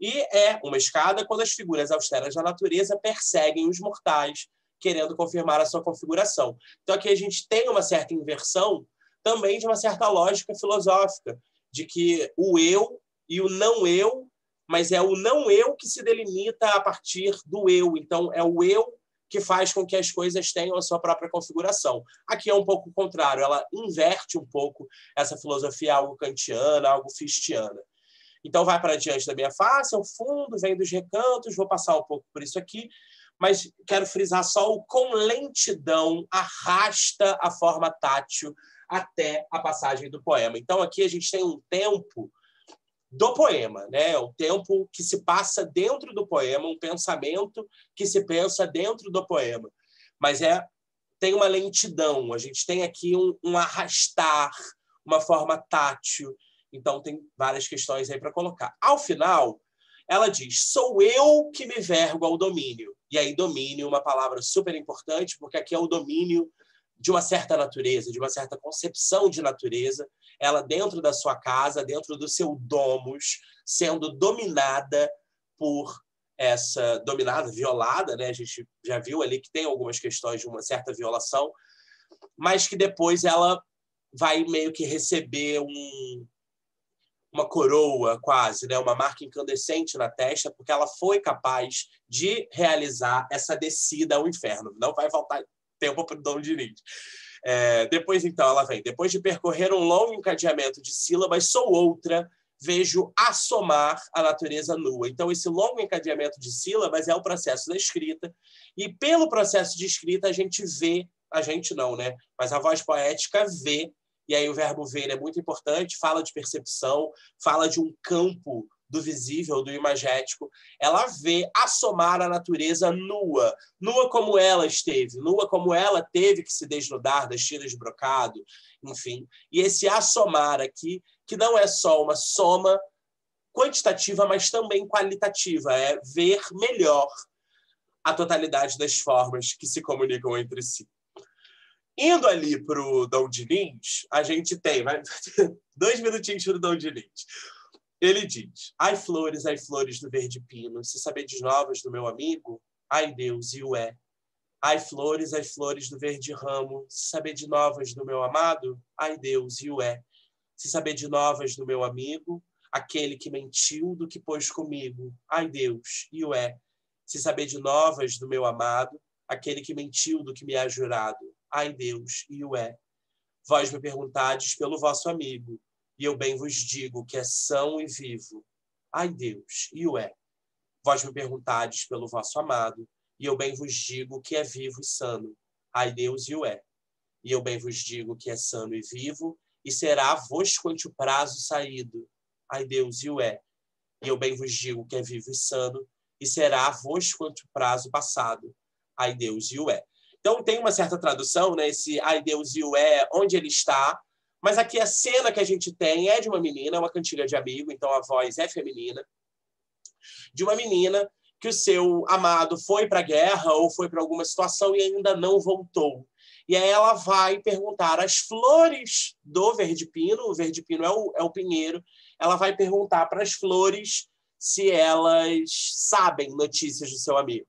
E é uma escada quando as figuras austeras da natureza perseguem os mortais, querendo confirmar a sua configuração. Então, aqui a gente tem uma certa inversão também de uma certa lógica filosófica, de que o eu e o não eu, mas é o não eu que se delimita a partir do eu. Então, é o eu que faz com que as coisas tenham a sua própria configuração. Aqui é um pouco o contrário, ela inverte um pouco essa filosofia algo kantiana, algo fichtiana. Então, vai para diante da minha face, ao fundo, vem dos recantos, vou passar um pouco por isso aqui, mas quero frisar só o com lentidão arrasta a forma tátil até a passagem do poema. Então, aqui a gente tem um tempo do poema, né? O tempo que se passa dentro do poema, um pensamento que se pensa dentro do poema. Mas tem uma lentidão, a gente tem aqui um arrastar, uma forma tátil. Então, tem várias questões aí para colocar. Ao final, ela diz, sou eu que me vergo ao domínio. E aí, domínio, uma palavra super importante, porque aqui é o domínio de uma certa natureza, de uma certa concepção de natureza, ela dentro da sua casa, dentro do seu domus, sendo dominada por violada, né? A gente já viu ali que tem algumas questões de uma certa violação, mas que depois ela vai meio que receber uma coroa quase, né? Uma marca incandescente na testa, porque ela foi capaz de realizar essa descida ao inferno. Não vai faltar tempo para o Dom Diniz. Depois, então, ela vem. Depois de percorrer um longo encadeamento de sílabas, sou outra, vejo assomar a natureza nua. Então, esse longo encadeamento de sílabas é o processo da escrita, e pelo processo de escrita a gente vê, a gente não, né? Mas a voz poética vê, e aí o verbo ver é muito importante, fala de percepção, fala de um campo do visível, do imagético. Ela vê assomar a natureza nua, nua como ela esteve, nua como ela teve que se desnudar das tiras de brocado, enfim. E esse assomar aqui, que não é só uma soma quantitativa, mas também qualitativa, é ver melhor a totalidade das formas que se comunicam entre si. Indo ali para o Dom Diniz, a gente tem 2 minutinhos para o Dom Diniz. Ele diz, ai flores do verde pino, se sabedes novas do meu amigo, ai Deus, e o é. Ai flores do verde ramo, se sabedes novas do meu amado, ai Deus, e o é. Se sabedes novas do meu amigo, aquele que mentiu do que pôs comigo, ai Deus, e o é. Se sabedes novas do meu amado, aquele que mentiu do que me há jurado, ai Deus, e o é. Vós me perguntades pelo vosso amigo, e eu bem vos digo que é são e vivo. Ai Deus, e o é. Vós me perguntades pelo vosso amado, e eu bem vos digo que é vivo e sano. Ai Deus, e o é. E eu bem vos digo que é sano e vivo, e será vos quanto o prazo saído. Ai Deus, e o é. E eu bem vos digo que é vivo e sano, e será vos quanto o prazo passado. Ai Deus, e o é. Então tem uma certa tradução, né? Esse ai Deus, e o é, onde ele está. Mas aqui a cena que a gente tem é de uma menina, uma cantiga de amigo, então a voz é feminina, de uma menina que o seu amado foi para a guerra ou foi para alguma situação e ainda não voltou. E aí ela vai perguntar às flores do verde-pino, o verde-pino é o pinheiro, ela vai perguntar para as flores se elas sabem notícias do seu amigo.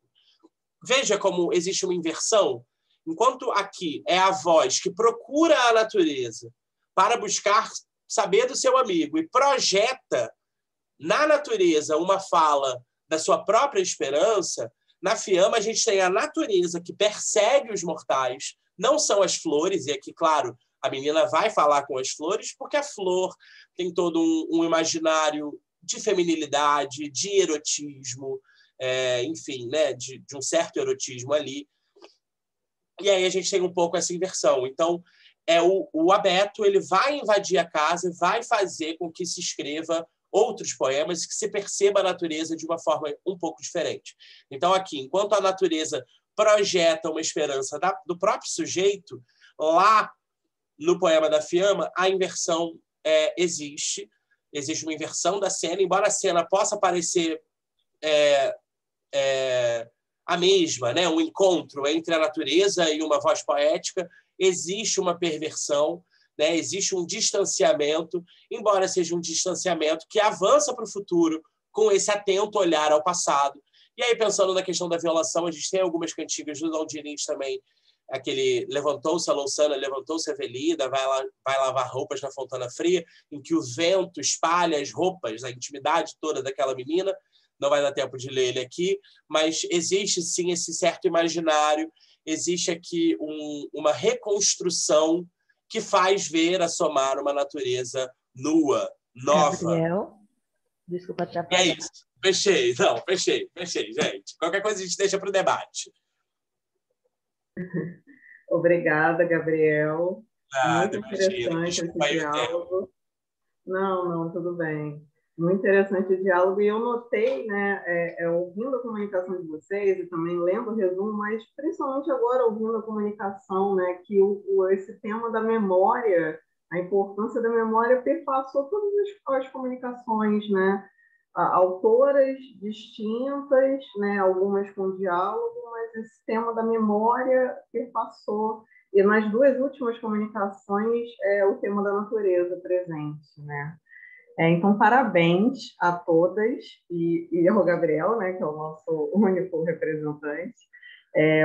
Veja como existe uma inversão. Enquanto aqui é a voz que procura a natureza para buscar saber do seu amigo e projeta na natureza uma fala da sua própria esperança, na Fiamma a gente tem a natureza que persegue os mortais, não são as flores, e aqui, claro, a menina vai falar com as flores, porque a flor tem todo um imaginário de feminilidade, de erotismo, enfim, né, de um certo erotismo ali. E aí a gente tem um pouco essa inversão. Então, o abeto ele vai invadir a casa e vai fazer com que se escreva outros poemas, que se perceba a natureza de uma forma um pouco diferente. Então, aqui, enquanto a natureza projeta uma esperança do próprio sujeito, lá no poema da Fiamma, a inversão existe. Existe uma inversão da cena, embora a cena possa parecer a mesma, né? Um encontro entre a natureza e uma voz poética, existe uma perversão, né? Existe um distanciamento, embora seja um distanciamento que avança para o futuro com esse atento olhar ao passado. E aí, pensando na questão da violação, a gente tem algumas cantigas do Dom Dirins também, aquele levantou-se a louçana, levantou-se a velida, vai lavar roupas na Fontana Fria, em que o vento espalha as roupas, a intimidade toda daquela menina. Não vai dar tempo de ler ele aqui, mas existe, sim, esse certo imaginário, existe aqui uma reconstrução que faz ver assomar uma natureza nua, nova. Gabriel, desculpa E atrapalhar. é isso. Fechei, gente. Qualquer coisa a gente deixa para o debate. Obrigada, Gabriel. Nada, Muito interessante esse diálogo. Não, tudo bem. Muito interessante o diálogo. E eu notei, né, ouvindo a comunicação de vocês e também lendo o resumo, mas principalmente agora ouvindo a comunicação, né, que esse tema da memória, a importância da memória perpassou todas as comunicações, né? Autoras distintas, né, algumas com diálogo, mas esse tema da memória perpassou. E nas duas últimas comunicações é o tema da natureza presente, né? Então, parabéns a todas e ao Gabriel, né, que é o nosso único representante.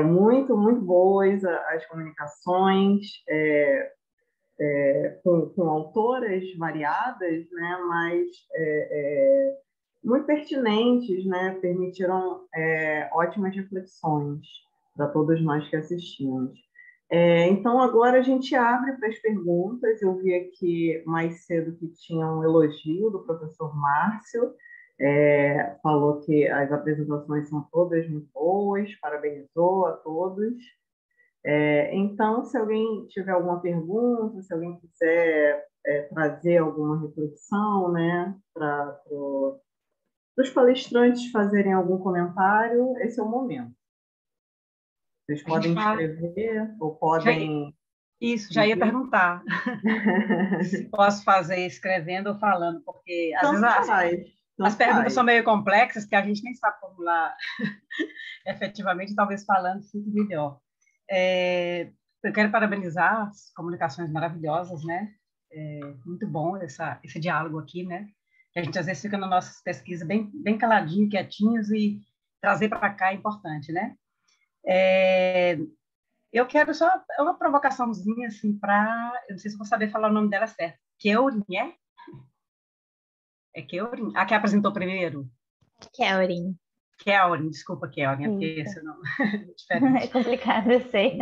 Muito, muito boas as comunicações, com autoras variadas, né, mas muito pertinentes, né, permitiram ótimas reflexões para todos nós que assistimos. Então, agora a gente abre para as perguntas. Eu vi aqui mais cedo que tinha um elogio do professor Márcio, falou que as apresentações são todas muito boas, parabenizou a todos. Então, se alguém tiver alguma pergunta, se alguém quiser trazer alguma reflexão, né, para os palestrantes fazerem algum comentário, esse é o momento. Vocês podem escrever ou podem... Já ia perguntar. Se posso fazer escrevendo ou falando, porque às vezes as perguntas são meio complexas, que a gente nem sabe formular efetivamente, talvez falando fique melhor. Eu quero parabenizar as comunicações maravilhosas, né? Muito bom esse diálogo aqui, né? Que a gente às vezes fica nas nossas pesquisas bem caladinho, quietinhos, e trazer para cá é importante, né? Eu quero só uma provocaçãozinha, assim, eu não sei se vou saber falar o nome dela certo. Keurin, é? É Keurin? A que apresentou primeiro? Keurin, desculpa, Keurin, é porque esse nome é diferente. É complicado, eu sei.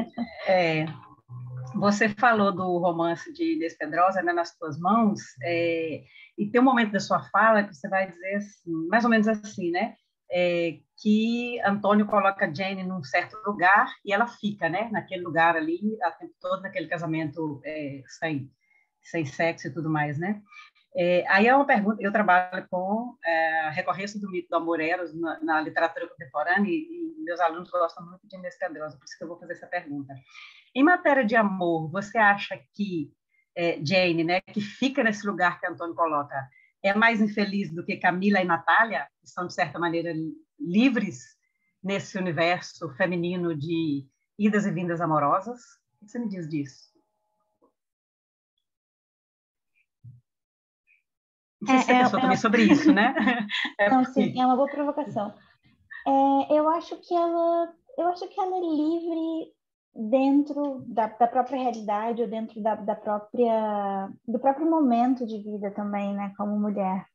Você falou do romance de Inês Pedrosa, né, Nas Tuas Mãos, e tem um momento da sua fala que você vai dizer assim, mais ou menos assim, né? Que Antônio coloca Jane num certo lugar e ela fica, né, naquele lugar ali, o tempo todo, naquele casamento sem sexo e tudo mais, né? Aí é uma pergunta, eu trabalho com a recorrência do mito do amor eros na literatura contemporânea e meus alunos gostam muito de Inês Pedrosa, por isso que eu vou fazer essa pergunta. Em matéria de amor, você acha que Jane, né, que fica nesse lugar que Antônio coloca, é mais infeliz do que Camila e Natália, que são, de certa maneira, livres nesse universo feminino de idas e vindas amorosas? O que você me diz disso? Não sei se você pensou também sobre isso, né? Não, sim, é uma boa provocação. Eu acho que ela é livre dentro da própria realidade ou dentro do próprio momento de vida também, né, como mulher.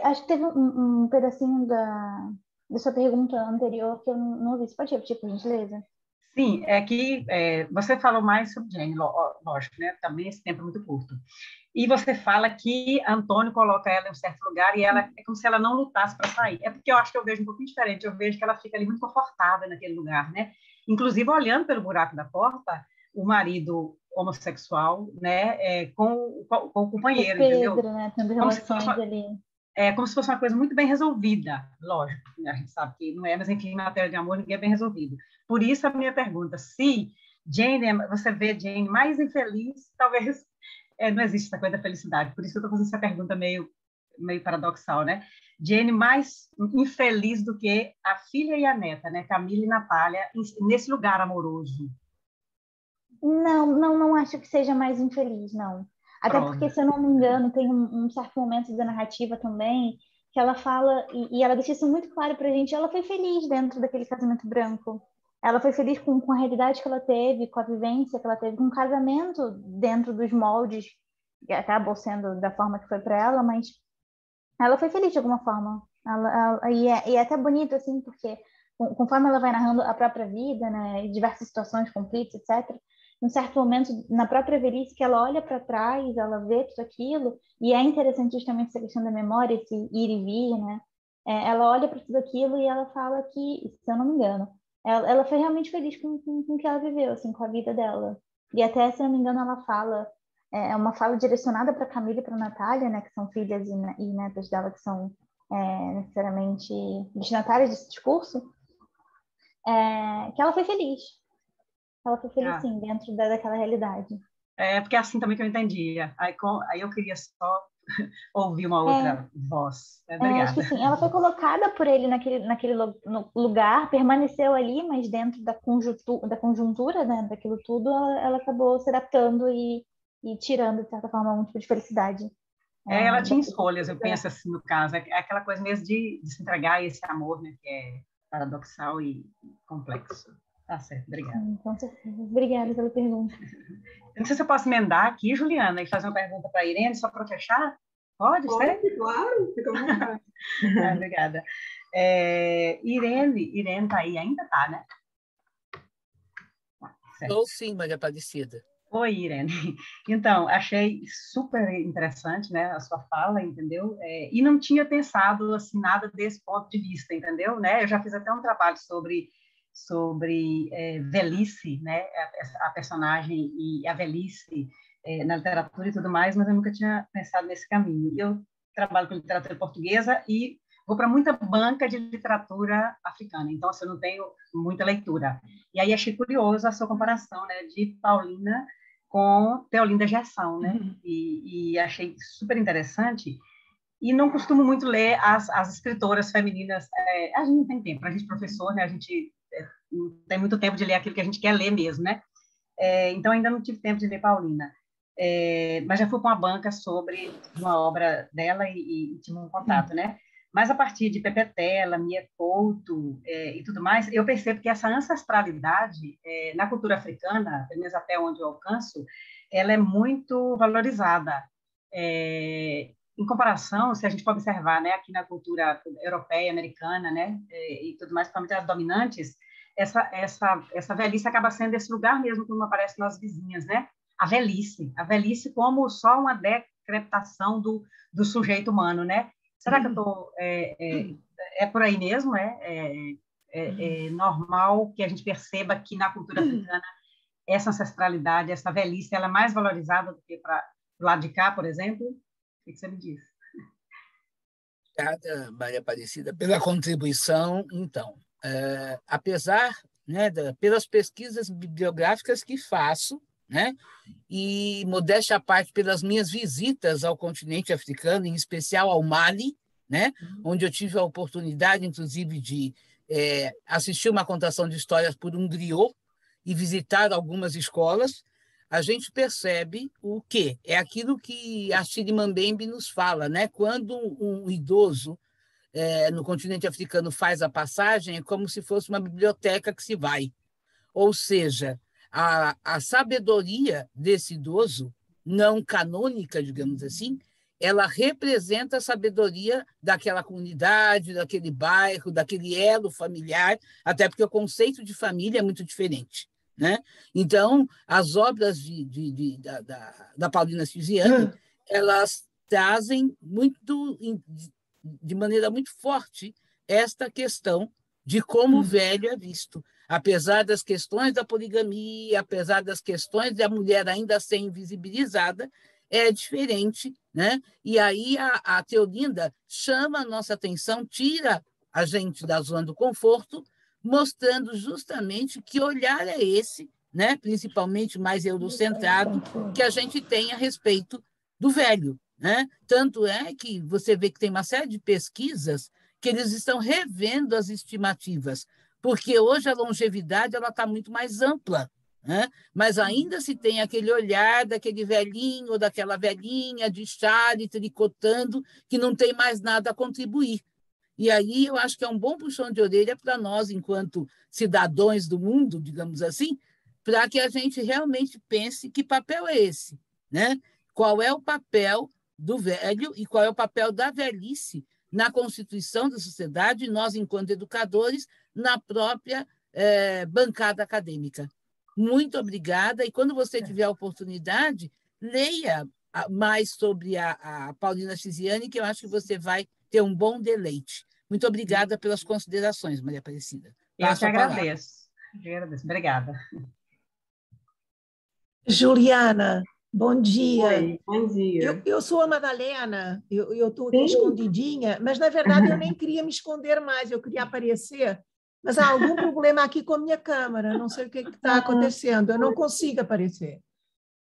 Acho que teve um pedacinho da sua pergunta anterior que eu não ouvi. Você pode repetir, por gentileza? Sim, é que você falou mais sobre Jane, lógico, né? Também esse tempo é muito curto. E você fala que Antônio coloca ela em um certo lugar e ela é como se ela não lutasse para sair. É porque eu acho que eu vejo um pouquinho diferente. Eu vejo que ela fica ali muito confortável naquele lugar, né? Inclusive, olhando pelo buraco da porta, o marido homossexual, né? Com o companheiro, o Pedro, entendeu? né? Tendo relações ali. Como se fosse uma coisa muito bem resolvida, lógico, né? A gente sabe que não é, mas enfim, em matéria de amor ninguém é bem resolvido. Por isso a minha pergunta, se Jane, você vê Jane mais infeliz, talvez não existe essa coisa da felicidade, por isso eu estou fazendo essa pergunta meio paradoxal, né? Jane mais infeliz do que a filha e a neta, né? Camila e Natália, nesse lugar amoroso. Não acho que seja mais infeliz, não. Até porque, se eu não me engano, tem um certo momento da narrativa também que ela fala, e ela deixa isso muito claro pra gente, ela foi feliz dentro daquele casamento branco. Ela foi feliz com a realidade que ela teve, com a vivência que ela teve, com o casamento dentro dos moldes, que acabou sendo da forma que foi para ela, mas ela foi feliz de alguma forma. E é até bonito, assim, porque conforme ela vai narrando a própria vida, né, diversas situações, conflitos, etc., em um certo momento, na própria velhice, que ela olha para trás, ela vê tudo aquilo, e é interessante justamente essa questão da memória, esse ir e vir, né? Ela olha para tudo aquilo e ela fala que, se eu não me engano, ela foi realmente feliz com o que ela viveu, assim, com a vida dela. E até, se eu não me engano, ela fala, uma fala direcionada para Camila e para Natália, né, que são filhas e netas dela, que são necessariamente destinatárias desse discurso, que ela foi feliz. Ela foi feliz, sim, dentro daquela realidade. Porque é assim também que eu entendia. Aí eu queria só ouvir uma outra voz. Obrigada. Acho que sim. Ela foi colocada por ele naquele lugar, permaneceu ali, mas dentro da conjuntura, né, daquilo tudo, ela acabou se adaptando e tirando, de certa forma, um tipo de felicidade. Ela tinha escolhas, eu penso assim, no caso. É aquela coisa mesmo de se entregar a esse amor, né, que é paradoxal e complexo. Tá certo, obrigada. Com certeza. Obrigada pela pergunta. Eu não sei se eu posso emendar aqui, Juliana, e fazer uma pergunta para a Irene, só para fechar? Pode, claro, fica à vontade. Obrigada. Irene está aí, ainda está, né? Estou sim, Maria Aparecida. Oi, Irene. Então, achei super interessante, né, a sua fala, entendeu? E não tinha pensado assim nada desse ponto de vista, entendeu? Né? Eu já fiz até um trabalho sobre velhice, né? A personagem e a velhice na literatura e tudo mais, mas eu nunca tinha pensado nesse caminho. Eu trabalho com literatura portuguesa e vou para muita banca de literatura africana, então assim, eu não tenho muita leitura. E aí achei curioso a sua comparação, né, de Paulina com Teolinda Gerson, né? E achei super interessante. E não costumo muito ler as escritoras femininas. A gente não tem tempo, a gente professor, né? A gente não tem muito tempo de ler aquilo que a gente quer ler mesmo, né? Então ainda não tive tempo de ler Paulina. Mas já fui com a banca sobre uma obra dela e tive um contato, né? Mas a partir de Pepe Tela, Mia Couto e tudo mais, eu percebo que essa ancestralidade na cultura africana, pelo menos até onde eu alcanço, ela é muito valorizada. Em comparação, se a gente for observar, né, aqui na cultura europeia, americana, né, e tudo mais, principalmente as dominantes, essa velhice acaba sendo esse lugar mesmo como aparece nas vizinhas, né? A velhice como só uma decrepitação do sujeito humano, né? Será que eu estou... por aí mesmo? É normal que a gente perceba que na cultura africana essa ancestralidade, essa velhice, ela é mais valorizada do que para o lado de cá, por exemplo? O que você me diz? Obrigada, Maria Aparecida, pela contribuição. Então, apesar, né, pelas pesquisas bibliográficas que faço, né, e, modéstia à parte, pelas minhas visitas ao continente africano, em especial ao Mali, né, onde eu tive a oportunidade, inclusive, de assistir uma contação de histórias por um griot e visitar algumas escolas, a gente percebe o quê? É aquilo que a Chiri Mambembe nos fala, né? Quando um idoso no continente africano faz a passagem, é como se fosse uma biblioteca que se vai. Ou seja, a sabedoria desse idoso, não canônica, digamos assim, ela representa a sabedoria daquela comunidade, daquele bairro, daquele elo familiar, até porque o conceito de família é muito diferente, né? Então, as obras da Paulina Ciziani, elas trazem de maneira muito forte esta questão de como o velho é visto. Apesar das questões da poligamia, apesar das questões da mulher ainda ser invisibilizada, é diferente, né? E aí a Teolinda chama a nossa atenção, tira a gente da zona do conforto, mostrando justamente que olhar é esse, né? Principalmente mais eurocentrado, que a gente tem a respeito do velho, né? Tanto é que você vê que tem uma série de pesquisas que eles estão revendo as estimativas, porque hoje a longevidade está muito mais ampla, né? Mas ainda se tem aquele olhar daquele velhinho ou daquela velhinha de chale tricotando que não tem mais nada a contribuir. E aí eu acho que é um bom puxão de orelha para nós, enquanto cidadãos do mundo, digamos assim, para que a gente realmente pense que papel é esse, né? Qual é o papel do velho e qual é o papel da velhice na constituição da sociedade, nós, enquanto educadores, na própria bancada acadêmica. Muito obrigada, e quando você tiver a oportunidade, leia mais sobre a Paulina Ciziani, que eu acho que você vai ter um bom deleite. Muito obrigada pelas considerações, Maria Aparecida. Eu que agradeço. Obrigada. Juliana, bom dia. Oi, bom dia. Eu sou a Madalena, eu estou aqui escondidinha, mas, na verdade, eu nem queria me esconder mais, eu queria aparecer, mas há algum problema aqui com a minha câmera, não sei o que está acontecendo, eu não consigo aparecer.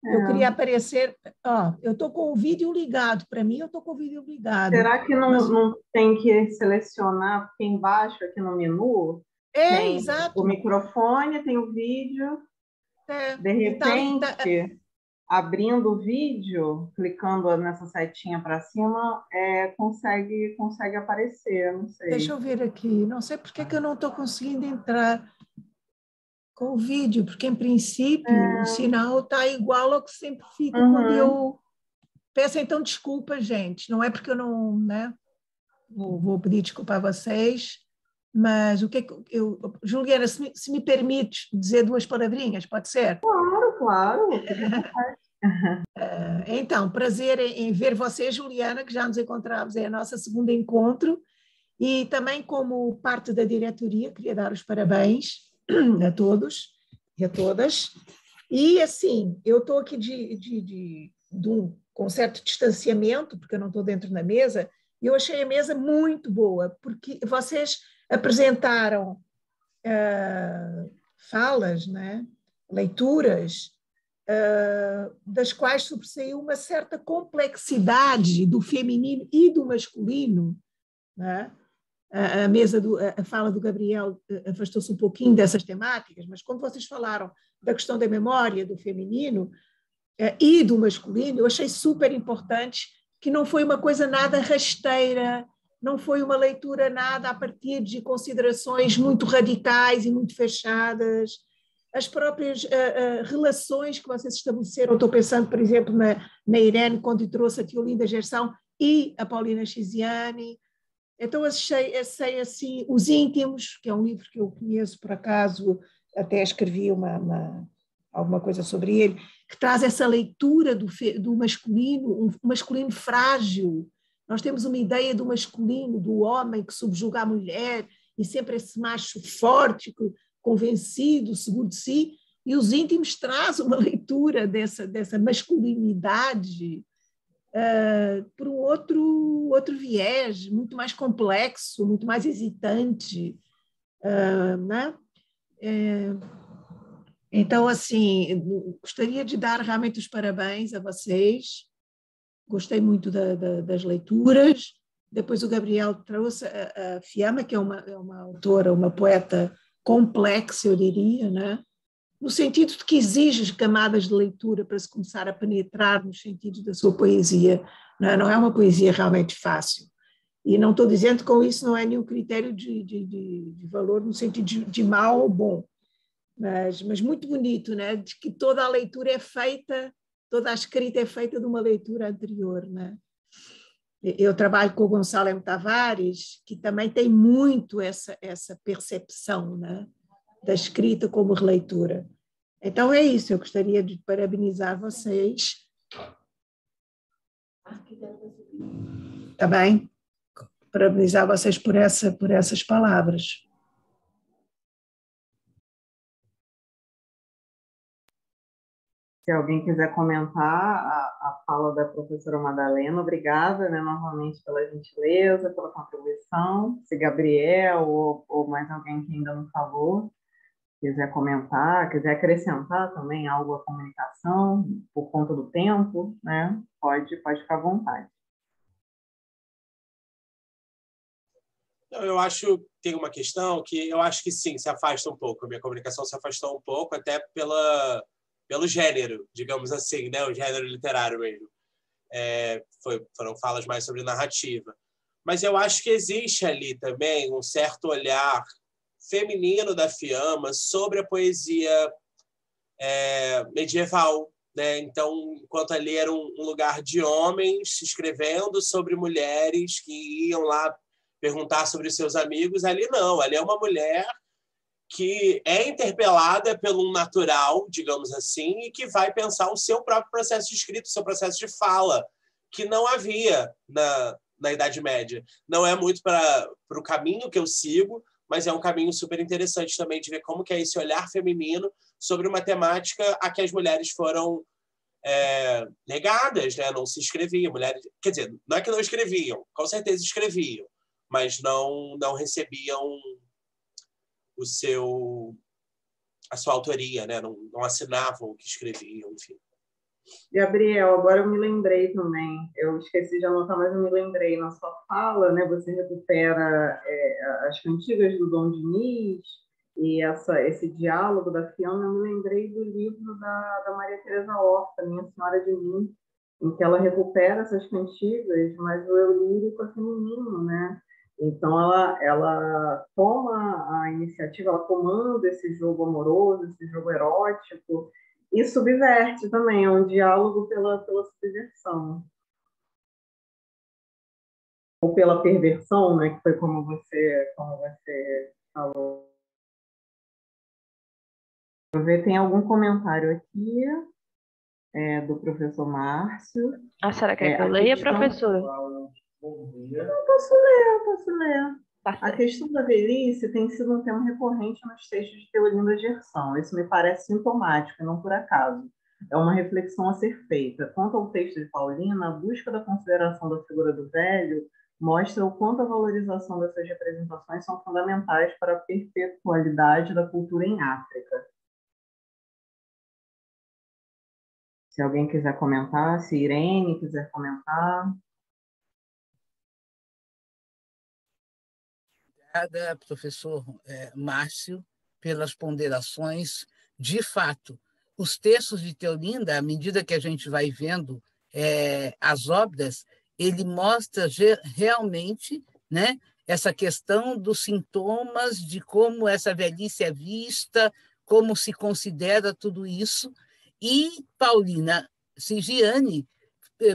Eu queria aparecer, eu estou com o vídeo ligado, para mim eu estou com o vídeo ligado. Será que não tem que selecionar, porque embaixo, aqui no menu, tem exato. O microfone, tem o vídeo, de repente... Abrindo o vídeo, clicando nessa setinha para cima, consegue aparecer, não sei. Deixa eu ver aqui, não sei por que eu não estou conseguindo entrar com o vídeo, porque, em princípio, o sinal está igual ao que sempre fica quando eu... Peço, então, desculpa, gente, não é porque eu não... né? Vou pedir desculpa a vocês, mas o que é que Juliana, se me permites dizer duas palavrinhas, pode ser? Claro. Então, prazer em ver você, Juliana, que já nos encontramos, é o nosso segundo encontro, e também como parte da diretoria, queria dar os parabéns a todos e a todas. E, assim, eu estou aqui com certo distanciamento, porque eu não estou dentro da mesa, e eu achei a mesa muito boa, porque vocês apresentaram falas, né? Leituras, das quais sobressaiu uma certa complexidade do feminino e do masculino, né? A fala do Gabriel afastou-se um pouquinho dessas temáticas, mas quando vocês falaram da questão da memória do feminino e do masculino, eu achei super importante que não foi uma coisa nada rasteira, não foi uma leitura nada a partir de considerações muito radicais e muito fechadas. As próprias relações que vocês estabeleceram, estou pensando, por exemplo, na Irene, quando trouxe a Teolinda Gerson e a Paulina Ciziani. Então, achei assim, Os Íntimos, que é um livro que eu conheço, por acaso, até escrevi alguma coisa sobre ele, que traz essa leitura do masculino, um masculino frágil. Nós temos uma ideia do masculino, do homem que subjuga a mulher, e sempre esse macho forte, convencido, seguro de si, e Os Íntimos traz uma leitura dessa masculinidade por um outro viés, muito mais complexo, muito mais hesitante, né? Então, assim, gostaria de dar realmente os parabéns a vocês, gostei muito das leituras, Depois o Gabriel trouxe a Fiamma, que é uma autora, uma poeta complexa, eu diria, né? No sentido de que exige camadas de leitura para se começar a penetrar nos sentidos da sua poesia. Não é uma poesia realmente fácil. E não estou dizendo que com isso não é nenhum critério de valor no sentido de mau ou bom, mas muito bonito, né? De que toda a leitura é feita, toda a escrita é feita de uma leitura anterior, né? Eu trabalho com o Gonçalo M. Tavares, que também tem muito essa percepção, né? Da escrita como releitura. Então é isso, eu gostaria de parabenizar vocês. Está bem? Parabenizar vocês por essas palavras. Se alguém quiser comentar a fala da professora Madalena, obrigada, né, novamente pela gentileza, pela contribuição. Se Gabriel ou mais alguém que ainda não falou quiser comentar, quiser acrescentar também algo à comunicação, por conta do tempo, né, pode ficar à vontade. Eu acho que tem uma questão que eu acho que sim, se afasta um pouco. A minha comunicação se afastou um pouco, até pelo gênero, digamos assim, né? O gênero literário mesmo. Foram falas mais sobre narrativa. Mas eu acho que existe ali também um certo olhar feminino da Fiamma sobre a poesia medieval, né? Então, enquanto ali era um lugar de homens escrevendo sobre mulheres que iam lá perguntar sobre os seus amigos, ali não, ali é uma mulher que é interpelada pelo natural, digamos assim, e que vai pensar o seu próprio processo de escrita, o seu processo de fala, que não havia na Idade Média. Não é muito para o caminho que eu sigo, mas é um caminho super interessante também de ver como que é esse olhar feminino sobre uma temática a que as mulheres foram negadas, né? Não se escreviam. Mulheres, quer dizer, não é que não escreviam, com certeza escreviam, mas não recebiam a sua autoria, né? Não assinavam o que escreviam, enfim. Gabriel, agora eu me lembrei também, eu esqueci de anotar, mas eu me lembrei na sua fala, né? Você recupera as cantigas do Dom Diniz e esse diálogo da Fiamma. Eu me lembrei do livro da Maria Teresa Horta, Minha Senhora de Mim, em que ela recupera essas cantigas, mas o eu lírico é feminino, né? Então, ela toma a iniciativa, ela comanda esse jogo amoroso, esse jogo erótico, e subverte também, é um diálogo pela subversão. Ou pela perversão, né, que foi como você falou. Deixa eu ver, tem algum comentário aqui do professor Márcio. A senhora quer que eu leia, professora? Eu posso ler. Tá. A questão da velhice tem sido um tema recorrente nos textos de Teolinda Gerson. Isso me parece sintomático, e não por acaso. É uma reflexão a ser feita. Quanto ao texto de Paulina, a busca da consideração da figura do velho mostra o quanto a valorização dessas representações são fundamentais para a perpetualidade da cultura em África. Se alguém quiser comentar, se Irene quiser comentar. Obrigada, professor Márcio, pelas ponderações. De fato, os textos de Teolinda, à medida que a gente vai vendo as obras, ele mostra realmente, né, essa questão dos sintomas, de como essa velhice é vista, como se considera tudo isso. E Paulina Sigiani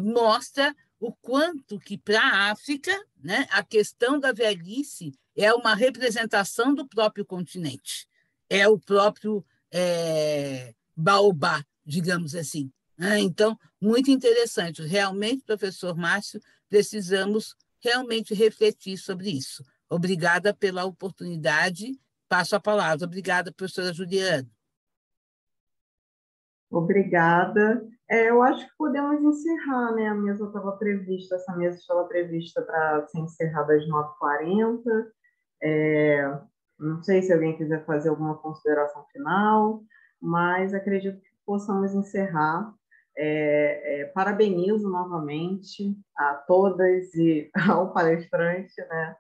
mostra o quanto que, para a África, né, a questão da velhice é uma representação do próprio continente, é o próprio baobá, digamos assim. Então, muito interessante. Realmente, professor Márcio, precisamos realmente refletir sobre isso. Obrigada pela oportunidade. Passo a palavra. Obrigada, professora Juliana. Obrigada. Eu acho que podemos encerrar, né? Essa mesa estava prevista para ser encerrada às 9h40. Não sei se alguém quiser fazer alguma consideração final, mas acredito que possamos encerrar. Parabenizo novamente a todas e ao palestrante, né,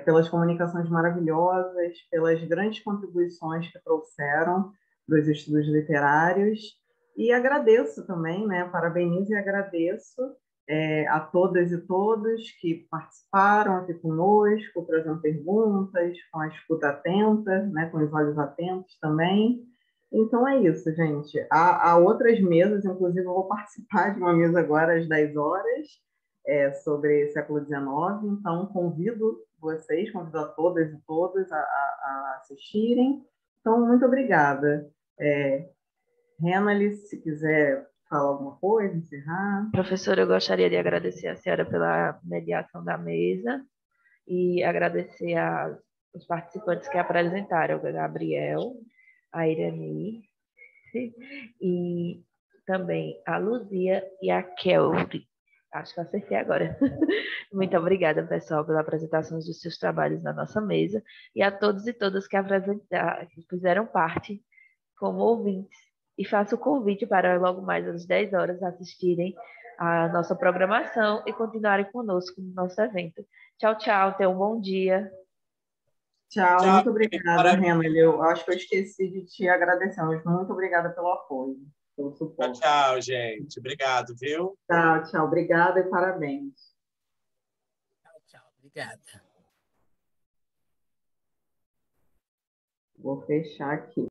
pelas comunicações maravilhosas, pelas grandes contribuições que trouxeram para os estudos literários, e agradeço também, né, parabenizo e agradeço a todas e todos que participaram aqui conosco, trazendo perguntas, com a escuta atenta, né, com os olhos atentos também. Então é isso, gente. Há outras mesas, inclusive eu vou participar de uma mesa agora às 10 horas, sobre século XIX, então convido a todas e todos a assistirem. Então, muito obrigada. Renali, se quiser falar alguma coisa, encerrar. Professora, eu gostaria de agradecer a senhora pela mediação da mesa e agradecer aos participantes que apresentaram, o Gabriel, a Irani e também a Luzia e a Kelly. Acho que acertei agora. Muito obrigada, pessoal, pela apresentação dos seus trabalhos na nossa mesa e a todos e todas que fizeram parte como ouvintes. E faço o convite para logo mais às 10 horas assistirem a nossa programação e continuarem conosco no nosso evento. Tchau, tchau. Tenham um bom dia. Tchau, muito obrigada, Renali. Eu acho que eu esqueci de te agradecer, mas muito obrigada pelo apoio, pelo suporte. Tchau, gente. Obrigado, viu? Tchau, tchau. Obrigada e parabéns. Tchau, obrigada. Vou fechar aqui.